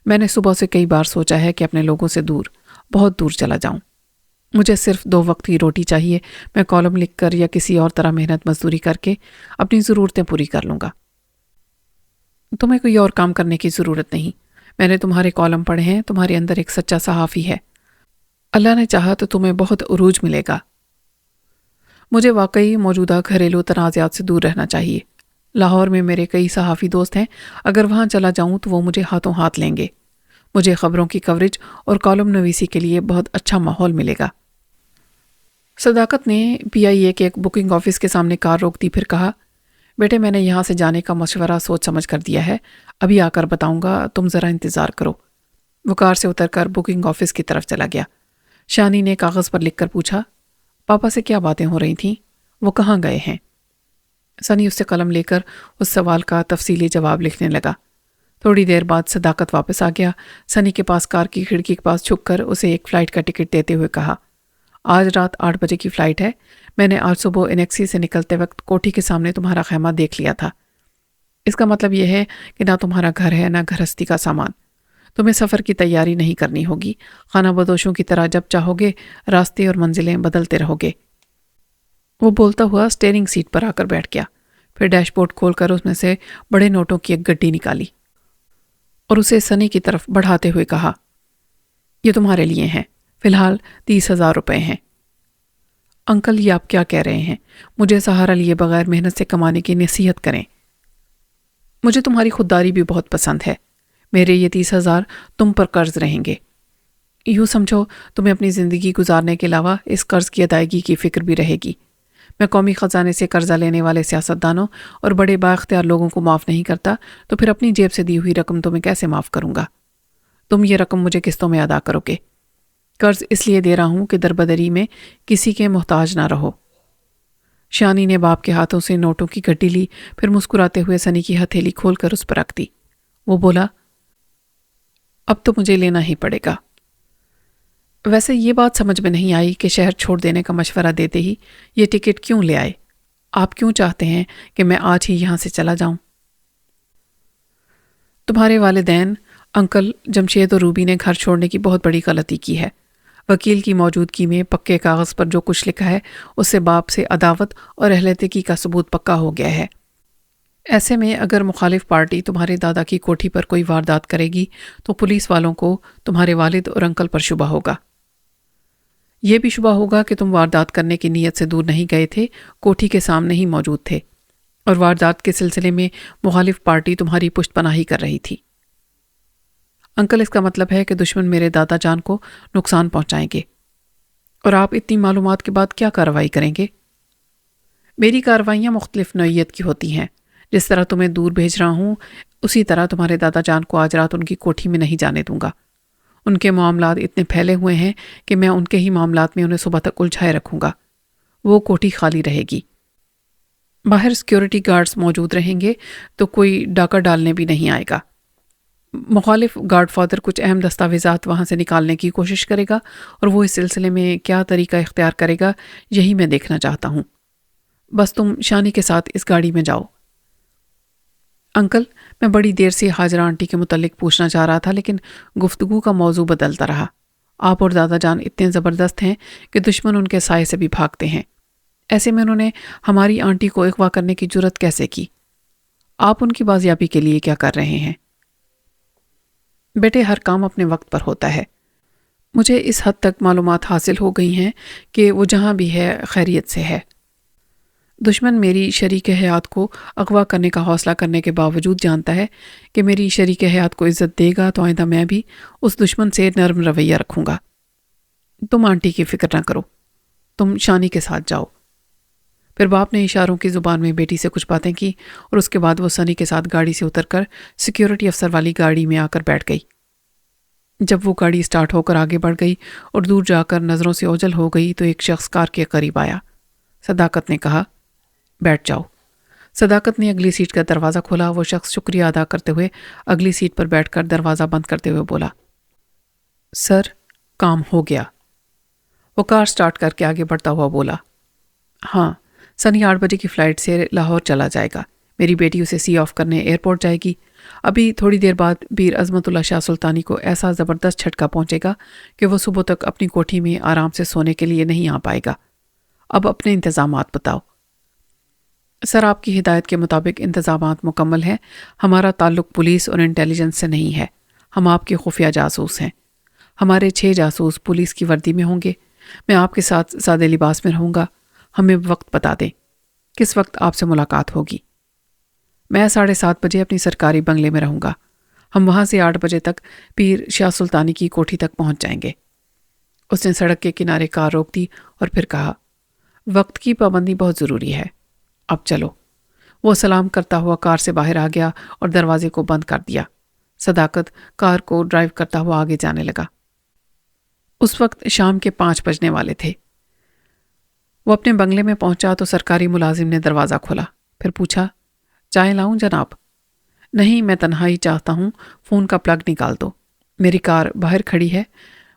میں نے صبح سے کئی بار سوچا ہے کہ اپنے لوگوں سے دور، بہت دور چلا جاؤں۔ مجھے صرف 2 وقت کی روٹی چاہیے، میں کالم لکھ کر یا کسی اور طرح محنت مزدوری کر کے اپنی ضرورتیں پوری کر لوں گا۔ تمہیں کوئی اور کام کرنے کی ضرورت نہیں۔ میں نے تمہارے کالم پڑھے ہیں، تمہارے اندر ایک سچا صحافی ہے۔ اللہ نے چاہا تو تمہیں بہت عروج ملے گا۔ مجھے واقعی موجودہ گھریلو تنازعات سے دور رہنا چاہیے۔ لاہور میں میرے کئی صحافی دوست ہیں، اگر وہاں چلا جاؤں تو وہ مجھے ہاتھوں ہاتھ لیں گے۔ مجھے خبروں کی کوریج اور کالم نویسی کے لیے بہت اچھا ماحول ملے گا۔ صداقت نے PIA کے ایک بکنگ آفس کے سامنے کار روک دی، پھر کہا، بیٹے میں نے یہاں سے جانے کا مشورہ سوچ سمجھ کر دیا ہے، ابھی آ کر بتاؤں گا، تم ذرا انتظار کرو۔ وہ کار سے اتر کر بکنگ آفس کی طرف چلا گیا۔ شانی نے کاغذ پر لکھ کر پوچھا، پاپا سے کیا باتیں ہو رہی تھیں؟ وہ کہاں گئے ہیں؟ سنی اس سے قلم لے کر اس سوال کا تفصیلی جواب لکھنے لگا۔ تھوڑی دیر بعد صداقت واپس آ گیا۔ سنی کے پاس کار کی کھڑکی کے پاس چھک کر اسے ایک فلائٹ کا ٹکٹ دیتے ہوئے کہا، آج رات 8 بجے کی فلائٹ ہے۔ میں نے آج صبح انیکسی سے نکلتے وقت کوٹھی کے سامنے تمہارا خیمہ دیکھ لیا تھا۔ اس کا مطلب یہ ہے کہ نہ تمہارا گھر ہے نہ گھرستی کا سامان۔ تمہیں سفر کی تیاری نہیں کرنی ہوگی، خانہ بدوشوں کی طرح جب چاہو گے راستے اور منزلیں بدلتے رہو گے۔ وہ بولتا ہوا اسٹیئرنگ سیٹ پر آ کر بیٹھ گیا، پھر ڈیش بورڈ کھول کر اس میں سے بڑے نوٹوں کی ایک گڈی نکالی اور اسے سنی کی طرف بڑھاتے ہوئے کہا، یہ تمہارے لیے ہیں، فی الحال 30,000 روپے ہیں۔ انکل، یہ آپ کیا کہہ رہے ہیں؟ مجھے سہارا لیے بغیر محنت سے کمانے کی نصیحت کریں۔ مجھے تمہاری خودداری بھی بہت پسند ہے۔ میرے یہ 30,000 تم پر قرض رہیں گے۔ یوں سمجھو تمہیں اپنی زندگی گزارنے کے علاوہ اس قرض کی ادائیگی کی فکر بھی رہے گی۔ میں قومی خزانے سے قرضہ لینے والے سیاستدانوں اور بڑے بااختیار لوگوں کو معاف نہیں کرتا، تو پھر اپنی جیب سے دی ہوئی رقم تمہیں کیسے معاف کروں گا؟ تم یہ رقم مجھے قسطوں میں ادا کرو گے۔ قرض اس لیے دے رہا ہوں کہ دربدری میں کسی کے محتاج نہ رہو۔ شانی نے باپ کے ہاتھوں سے نوٹوں کی گڈی لی، پھر مسکراتے ہوئے سنی کی ہتھیلی کھول کر اس پر رکھ دی۔ وہ بولا، اب تو مجھے لینا ہی پڑے گا۔ ویسے یہ بات سمجھ میں نہیں آئی کہ شہر چھوڑ دینے کا مشورہ دیتے ہی یہ ٹکٹ کیوں لے آئے؟ آپ کیوں چاہتے ہیں کہ میں آج ہی یہاں سے چلا جاؤں؟ تمہارے والدین انکل جمشید اور روبی نے گھر چھوڑنے کی بہت بڑی غلطی کی ہے۔ وکیل کی موجودگی میں پکے کاغذ پر جو کچھ لکھا ہے اس سے باپ سے عداوت اور اہلیتگی کا ثبوت پکا ہو گیا ہے۔ ایسے میں اگر مخالف پارٹی تمہارے دادا کی کوٹھی پر کوئی واردات کرے گی تو پولیس والوں کو تمہارے والد اور انکل پر شبہ ہوگا۔ یہ بھی شبہ ہوگا کہ تم واردات کرنے کی نیت سے دور نہیں گئے تھے، کوٹھی کے سامنے ہی موجود تھے، اور واردات کے سلسلے میں مخالف پارٹی تمہاری پشت پناہی کر رہی تھی۔ انکل اس کا مطلب ہے کہ دشمن میرے دادا جان کو نقصان پہنچائیں گے، اور آپ اتنی معلومات کے بعد کیا کارروائی کریں گے؟ میری کارروائیاں مختلف نوعیت کی ہوتی ہیں، جس طرح تمہیں دور بھیج رہا ہوں اسی طرح تمہارے دادا جان کو آج رات ان کی کوٹھی میں نہیں جانے دوں گا۔ ان کے معاملات اتنے پھیلے ہوئے ہیں کہ میں ان کے ہی معاملات میں انہیں صبح تک الجھائے رکھوں گا۔ وہ کوٹھی خالی رہے گی، باہر سیکیورٹی گارڈز موجود رہیں گے تو کوئی ڈاکہ ڈالنے بھی نہیں آئے گا۔ مخالف گارڈ فادر کچھ اہم دستاویزات وہاں سے نکالنے کی کوشش کرے گا، اور وہ اس سلسلے میں کیا طریقہ اختیار کرے گا یہی میں دیکھنا چاہتا ہوں۔ بس تم شانی کے ساتھ اس گاڑی میں جاؤ۔ انکل، میں بڑی دیر سے حاجرہ آنٹی کے متعلق پوچھنا چاہ رہا تھا، لیکن گفتگو کا موضوع بدلتا رہا۔ آپ اور دادا جان اتنے زبردست ہیں کہ دشمن ان کے سائے سے بھی بھاگتے ہیں۔ ایسے میں انہوں نے ہماری آنٹی کو اغوا کرنے کی جرت کیسے کی؟ آپ ان کی بازیابی کے لیے کیا کر رہے ہیں؟ بیٹے، ہر کام اپنے وقت پر ہوتا ہے۔ مجھے اس حد تک معلومات حاصل ہو گئی ہیں کہ وہ جہاں بھی ہے خیریت سے ہے۔ دشمن میری شریک حیات کو اغوا کرنے کا حوصلہ کرنے کے باوجود جانتا ہے کہ میری شریک حیات کو عزت دے گا، تو آئندہ میں بھی اس دشمن سے نرم رویہ رکھوں گا۔ تم آنٹی کی فکر نہ کرو، تم شانی کے ساتھ جاؤ۔ پھر باپ نے اشاروں کی زبان میں بیٹی سے کچھ باتیں کی، اور اس کے بعد وہ سنی کے ساتھ گاڑی سے اتر کر سیکیورٹی افسر والی گاڑی میں آ کر بیٹھ گئی۔ جب وہ گاڑی سٹارٹ ہو کر آگے بڑھ گئی اور دور جا کر نظروں سے اوجھل ہو گئی تو ایک شخص کار کے قریب آیا۔ صداقت نے کہا، بیٹھ جاؤ۔ صداقت نے اگلی سیٹ کا دروازہ کھولا۔ وہ شخص شکریہ ادا کرتے ہوئے اگلی سیٹ پر بیٹھ کر دروازہ بند کرتے ہوئے بولا، سر، کام ہو گیا۔ وہ کار سٹارٹ کر کے آگے بڑھتا ہوا بولا، ہاں، سنی 8 بجے کی فلائٹ سے لاہور چلا جائے گا۔ میری بیٹی اسے سی آف کرنے ایئرپورٹ جائے گی۔ ابھی تھوڑی دیر بعد پیر عظمت اللہ شاہ سلطانی کو ایسا زبردست جھٹکا پہنچے گا کہ وہ صبح تک اپنی کوٹھی میں آرام سے سونے کے لیے نہیں آ پائے گا۔ اب اپنے انتظامات بتاؤ۔ سر، آپ کی ہدایت کے مطابق انتظامات مکمل ہیں۔ ہمارا تعلق پولیس اور انٹیلیجنس سے نہیں ہے، ہم آپ کے خفیہ جاسوس ہیں۔ ہمارے 6 جاسوس پولیس کی وردی میں ہوں گے۔ میں آپ کے ساتھ سادے لباس میں رہوں گا۔ ہمیں وقت بتا دیں، کس وقت آپ سے ملاقات ہوگی؟ میں 7:30 بجے اپنی سرکاری بنگلے میں رہوں گا۔ ہم وہاں سے 8 بجے تک پیر شاہ سلطانی کی کوٹھی تک پہنچ جائیں گے۔ اس نے سڑک کے کنارے کار روک دی اور پھر کہا، وقت کی پابندی بہت ضروری ہے، اب چلو۔ وہ سلام کرتا ہوا کار سے باہر آ گیا اور دروازے کو بند کر دیا۔ صداقت کار کو ڈرائیو کرتا ہوا آگے جانے لگا۔ اس وقت شام کے 5 بجنے والے تھے۔ وہ اپنے بنگلے میں پہنچا تو سرکاری ملازم نے دروازہ کھولا، پھر پوچھا، چائے لاؤں جناب؟ نہیں، میں تنہائی چاہتا ہوں، فون کا پلگ نکال دو۔ میری کار باہر کھڑی ہے،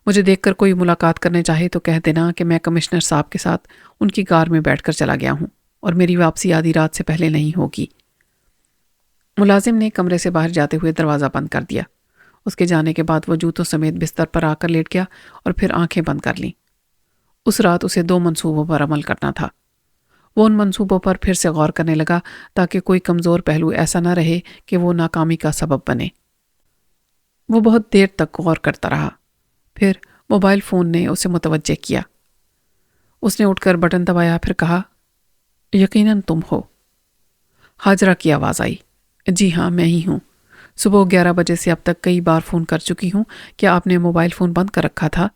مجھے دیکھ کر کوئی ملاقات کرنے چاہے تو کہہ دینا کہ میں کمشنر صاحب کے ساتھ ان کی کار میں بیٹھ کر چلا گیا ہوں اور میری واپسی آدھی رات سے پہلے نہیں ہوگی۔ ملازم نے کمرے سے باہر جاتے ہوئے دروازہ بند کر دیا۔ اس کے جانے کے بعد وہ جوتوں سمیت بستر پر آ کر لیٹ گیا اور پھر آنکھیں بند کر لیں۔ اس رات اسے 2 منصوبوں پر عمل کرنا تھا۔ وہ ان منصوبوں پر پھر سے غور کرنے لگا تاکہ کوئی کمزور پہلو ایسا نہ رہے کہ وہ ناکامی کا سبب بنے۔ وہ بہت دیر تک غور کرتا رہا، پھر موبائل فون نے اسے متوجہ کیا۔ اس نے اٹھ کر بٹن دبایا، پھر کہا، یقیناً تم ہو۔ حاجرہ کی آواز آئی، جی ہاں، میں ہی ہوں۔ صبح 11 بجے سے اب تک کئی بار فون کر چکی ہوں۔ کیا آپ نے موبائل فون بند کر رکھا تھا؟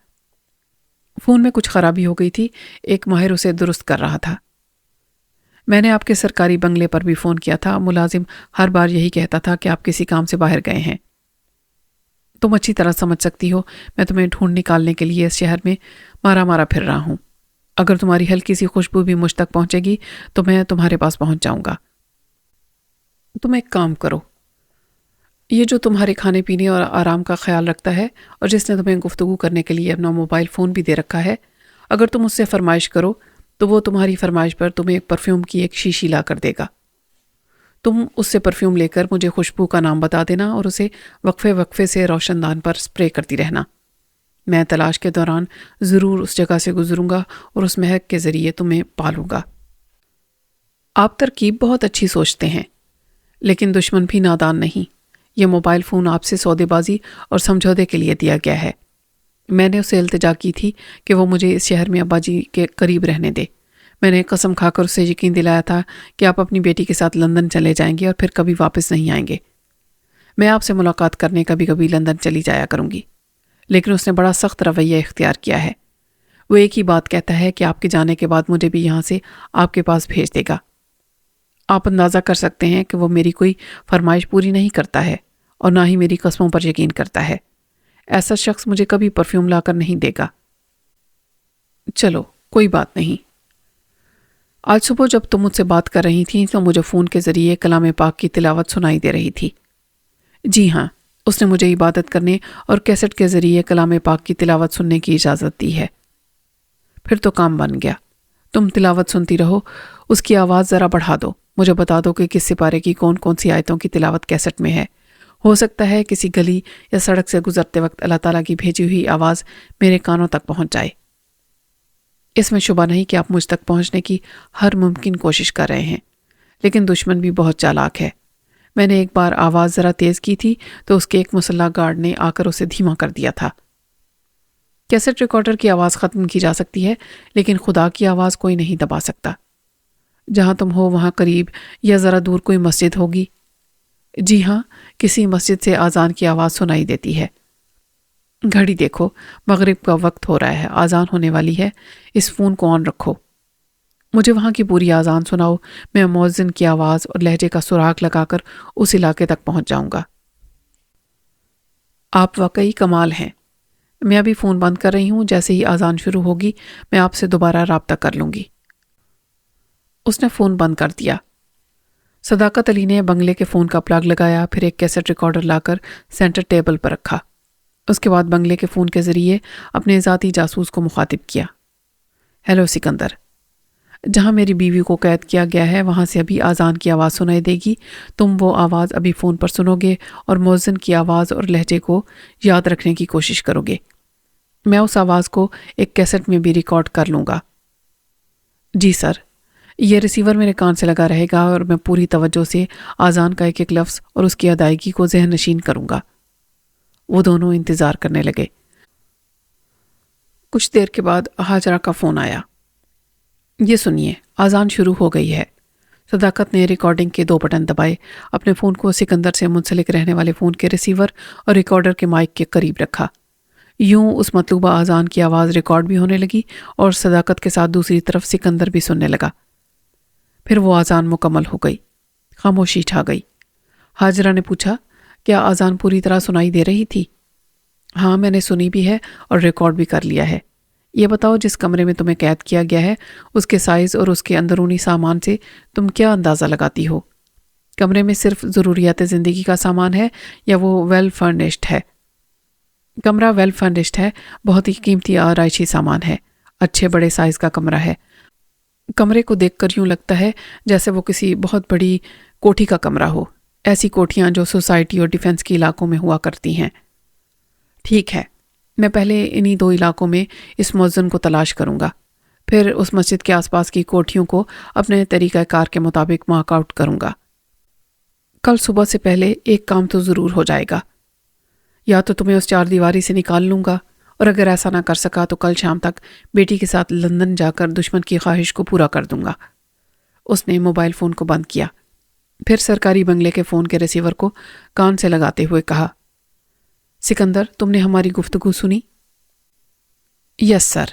فون میں کچھ خرابی ہو گئی تھی، ایک ماہر اسے درست کر رہا تھا۔ میں نے آپ کے سرکاری بنگلے پر بھی فون کیا تھا، ملازم ہر بار یہی کہتا تھا کہ آپ کسی کام سے باہر گئے ہیں۔ تم اچھی طرح سمجھ سکتی ہو میں تمہیں ڈھونڈ نکالنے کے لیے اس شہر میں مارا مارا پھر رہا ہوں۔ اگر تمہاری ہلکی سی خوشبو بھی مجھ تک پہنچے گی تو میں تمہارے پاس پہنچ جاؤں گا۔ تم ایک کام کرو، یہ جو تمہارے کھانے پینے اور آرام کا خیال رکھتا ہے اور جس نے تمہیں گفتگو کرنے کے لیے اپنا موبائل فون بھی دے رکھا ہے، اگر تم اس سے فرمائش کرو تو وہ تمہاری فرمائش پر تمہیں ایک پرفیوم کی ایک شیشی لا کر دے گا۔ تم اس سے پرفیوم لے کر مجھے خوشبو کا نام بتا دینا اور اسے وقفے وقفے سے روشن دان پر سپرے کرتی رہنا۔ میں تلاش کے دوران ضرور اس جگہ سے گزروں گا اور اس مہک کے ذریعے تمہیں پالوں گا۔ آپ ترکیب بہت اچھی سوچتے ہیں، لیکن دشمن بھی نادان نہیں۔ یہ موبائل فون آپ سے سودے بازی اور سمجھوتے کے لیے دیا گیا ہے۔ میں نے اسے التجا کی تھی کہ وہ مجھے اس شہر میں ابا جی کے قریب رہنے دے۔ میں نے قسم کھا کر اسے یقین دلایا تھا کہ آپ اپنی بیٹی کے ساتھ لندن چلے جائیں گے اور پھر کبھی واپس نہیں آئیں گے۔ میں آپ سے ملاقات کرنے کبھی کبھی لندن چلی جایا کروں گی، لیکن اس نے بڑا سخت رویہ اختیار کیا ہے۔ وہ ایک ہی بات کہتا ہے کہ آپ کے جانے کے بعد مجھے بھی یہاں سے آپ کے پاس بھیج دے گا۔ آپ اندازہ کر سکتے ہیں کہ وہ میری کوئی فرمائش پوری نہیں کرتا ہے اور نہ ہی میری قسموں پر یقین کرتا ہے۔ ایسا شخص مجھے کبھی پرفیوم لا کر نہیں دے گا۔ چلو کوئی بات نہیں۔ آج صبح جب تم مجھ سے بات کر رہی تھیں تو مجھے فون کے ذریعے کلام پاک کی تلاوت سنائی دے رہی تھی۔ جی ہاں، اس نے مجھے عبادت کرنے اور کیسٹ کے ذریعے کلام پاک کی تلاوت سننے کی اجازت دی ہے۔ پھر تو کام بن گیا۔ تم تلاوت سنتی رہو، اس کی آواز ذرا بڑھا دو، مجھے بتا دو کہ کس سپارے کی کون کون سی آیتوں کی تلاوت کیسٹ میں ہے۔ ہو سکتا ہے کسی گلی یا سڑک سے گزرتے وقت اللہ تعالیٰ کی بھیجی ہوئی آواز میرے کانوں تک پہنچ جائے۔ اس میں شبہ نہیں کہ آپ مجھ تک پہنچنے کی ہر ممکن کوشش کر رہے ہیں، لیکن دشمن بھی بہت چالاک ہے۔ میں نے ایک بار آواز ذرا تیز کی تھی تو اس کے ایک مسلح گارڈ نے آ کر اسے دھیما کر دیا تھا۔ کیسٹ ریکارڈر کی آواز ختم کی جا سکتی ہے، لیکن خدا کی آواز کوئی نہیں دبا سکتا۔ جہاں تم ہو وہاں قریب یا ذرا دور کوئی مسجد ہوگی؟ جی ہاں، کسی مسجد سے اذان کی آواز سنائی دیتی ہے۔ گھڑی دیکھو، مغرب کا وقت ہو رہا ہے، اذان ہونے والی ہے، اس فون کو آن رکھو۔ مجھے وہاں کی پوری اذان سناؤ، میں مؤذن کی آواز اور لہجے کا سراغ لگا کر اس علاقے تک پہنچ جاؤں گا۔ آپ واقعی کمال ہیں۔ میں ابھی فون بند کر رہی ہوں، جیسے ہی اذان شروع ہوگی میں آپ سے دوبارہ رابطہ کر لوں گی۔ اس نے فون بند کر دیا۔ صداقت علی نے بنگلے کے فون کا پلگ لگایا، پھر ایک کیسٹ ریکارڈر لا کر سینٹر ٹیبل پر رکھا۔ اس کے بعد بنگلے کے فون کے ذریعے اپنے ذاتی جاسوس کو مخاطب کیا۔ ہیلو سکندر، جہاں میری بیوی کو قید کیا گیا ہے وہاں سے ابھی اذان کی آواز سنائی دے گی۔ تم وہ آواز ابھی فون پر سنو گے اور مؤذن کی آواز اور لہجے کو یاد رکھنے کی کوشش کرو گے۔ میں اس آواز کو ایک کیسٹ میں بھی ریکارڈ کر لوں گا۔ جی سر، یہ ریسیور میرے کان سے لگا رہے گا اور میں پوری توجہ سے اذان کا ایک ایک لفظ اور اس کی ادائیگی کو ذہن نشین کروں گا۔ وہ دونوں انتظار کرنے لگے۔ کچھ دیر کے بعد ہاجرہ کا فون آیا۔ یہ سنیے، اذان شروع ہو گئی ہے۔ صداقت نے ریکارڈنگ کے 2 بٹن دبائے، اپنے فون کو سکندر سے منسلک رہنے والے فون کے ریسیور اور ریکارڈر کے مائک کے قریب رکھا۔ یوں اس مطلوبہ اذان کی آواز ریکارڈ بھی ہونے لگی اور صداقت کے ساتھ دوسری طرف سکندر بھی سننے لگا۔ پھر وہ اذان مکمل ہو گئی۔ خاموشی چھا گئی۔ ہاجرہ نے پوچھا، کیا اذان پوری طرح سنائی دے رہی تھی؟ ہاں، میں نے سنی بھی ہے اور ریکارڈ بھی کر لیا ہے۔ یہ بتاؤ، جس کمرے میں تمہیں قید کیا گیا ہے اس کے سائز اور اس کے اندرونی سامان سے تم کیا اندازہ لگاتی ہو؟ کمرے میں صرف ضروریات زندگی کا سامان ہے یا وہ ویل فرنشڈ ہے؟ کمرہ ویل فرنشڈ ہے، بہت ہی قیمتی آرائشی سامان ہے، اچھے بڑے سائز کا کمرہ ہے۔ کمرے کو دیکھ کر یوں لگتا ہے جیسے وہ کسی بہت بڑی کوٹھی کا کمرہ ہو، ایسی کوٹھیاں جو سوسائٹی اور ڈیفنس کے علاقوں میں ہوا کرتی ہیں۔ ٹھیک ہے، میں پہلے انہی 2 علاقوں میں اس مؤذن کو تلاش کروں گا، پھر اس مسجد کے آس پاس کی کوٹھیوں کو اپنے طریقہ کار کے مطابق مارک آؤٹ کروں گا۔ کل صبح سے پہلے ایک کام تو ضرور ہو جائے گا، یا تو تمہیں اس 4 دیواری سے نکال لوں گا، اور اگر ایسا نہ کر سکا تو کل شام تک بیٹی کے ساتھ لندن جا کر دشمن کی خواہش کو پورا کر دوں گا۔ اس نے موبائل فون کو بند کیا، پھر سرکاری بنگلے کے فون کے ریسیور کو کان سے لگاتے ہوئے کہا، سکندر، تم نے ہماری گفتگو سنی؟ یس سر۔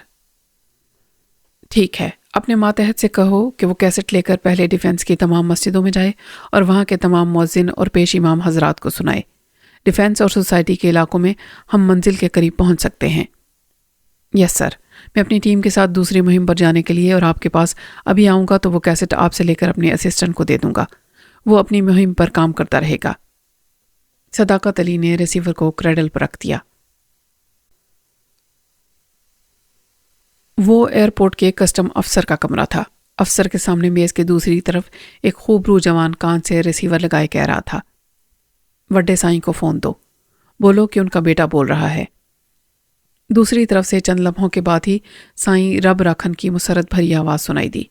ٹھیک ہے، اپنے ماتحت سے کہو کہ وہ کیسٹ لے کر پہلے ڈیفنس کی تمام مسجدوں میں جائے اور وہاں کے تمام مؤذن اور پیش امام حضرات کو سنائے۔ ڈیفنس اور سوسائٹی کے علاقوں میں ہم منزل کے قریب پہنچ سکتے ہیں۔ یس سر، میں اپنی ٹیم کے ساتھ دوسری مہم پر جانے کے لیے اور آپ کے پاس ابھی آؤں گا تو وہ کیسٹ آپ سے لے کر اپنے اسسٹنٹ کو دے دوں گا، وہ اپنی مہم پر کام کرتا رہے گا۔ صداقت علی نے ریسیور کو کریڈل پر رکھ دیا۔ وہ ایئرپورٹ کے کسٹم افسر کا کمرہ تھا۔ افسر کے سامنے میز کے دوسری طرف ایک خوبرو جوان کان سے ریسیور لگائے کہہ رہا تھا، وڈے سائیں کو فون دو، بولو کہ ان کا بیٹا بول رہا ہے۔ دوسری طرف سے چند لمحوں کے بعد ہی سائیں رب راکھن کی مسرت بھری آواز سنائی دی،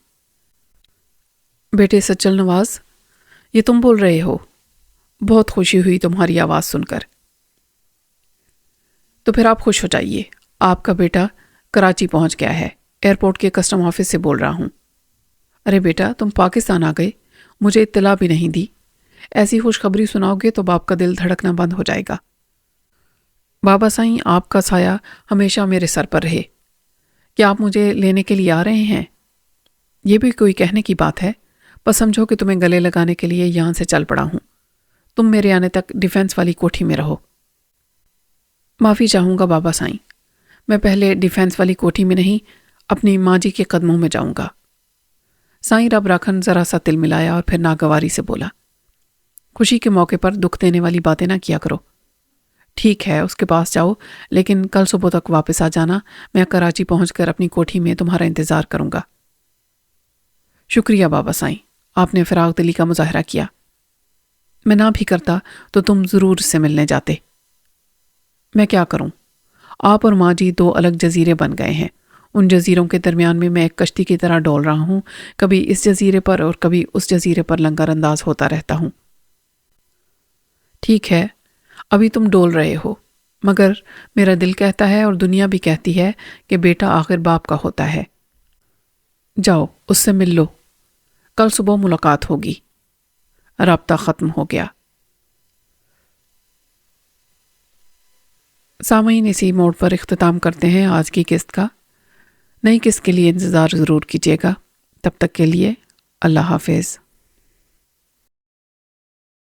بیٹے سچل نواز، یہ تم بول رہے ہو؟ بہت خوشی ہوئی تمہاری آواز سن کر۔ تو پھر آپ خوش ہو جائیے، آپ کا بیٹا کراچی پہنچ گیا ہے، ایئرپورٹ کے کسٹم آفس سے بول رہا ہوں۔ ارے بیٹا، تم پاکستان آ گئے، مجھے اطلاع بھی نہیں دی۔ ایسی خوشخبری سناؤ گے تو باپ کا دل دھڑکنا بند ہو جائے گا۔ بابا سائیں، آپ کا سایہ ہمیشہ میرے سر پر رہے۔ کیا آپ مجھے لینے کے لیے آ رہے ہیں؟ یہ بھی کوئی کہنے کی بات ہے؟ بس سمجھو کہ تمہیں گلے لگانے کے لیے یہاں سے چل پڑا ہوں۔ تم میرے آنے تک ڈیفینس والی کوٹھی میں رہو۔ معافی چاہوں گا بابا سائیں، میں پہلے ڈیفینس والی کوٹھی میں نہیں، اپنی ماں جی کے قدموں میں جاؤں گا۔ سائیں رب راکھن ذرا سا تل ملایا اور پھر ناگواری سے بولا، خوشی کے موقع پر دکھ دینے والی باتیں نہ کیا کرو۔ ٹھیک ہے، اس کے پاس جاؤ، لیکن کل صبح تک واپس آ جانا۔ میں کراچی پہنچ کر اپنی کوٹھی میں تمہارا انتظار کروں گا۔ شکریہ بابا سائیں، آپ نے فراغ دلی کا مظاہرہ کیا۔ میں نہ بھی کرتا تو تم ضرور اس سے ملنے جاتے۔ میں کیا کروں؟ آپ اور ماں جی دو الگ جزیرے بن گئے ہیں۔ ان جزیروں کے درمیان میں ایک کشتی کی طرح ڈول رہا ہوں، کبھی اس جزیرے پر اور کبھی اس جزیرے پر لنگر انداز ہوتا رہتا ہوں۔ ٹھیک ہے، ابھی تم ڈول رہے ہو، مگر میرا دل کہتا ہے اور دنیا بھی کہتی ہے کہ بیٹا آخر باپ کا ہوتا ہے۔ جاؤ اس سے مل لو، کل صبح ملاقات ہوگی۔ رابطہ ختم ہو گیا۔ سامعین، اسی موڑ پر اختتام کرتے ہیں آج کی قسط کا۔ نئی قسط کے لیے انتظار ضرور کیجیے گا۔ تب تک کے لیے اللہ حافظ۔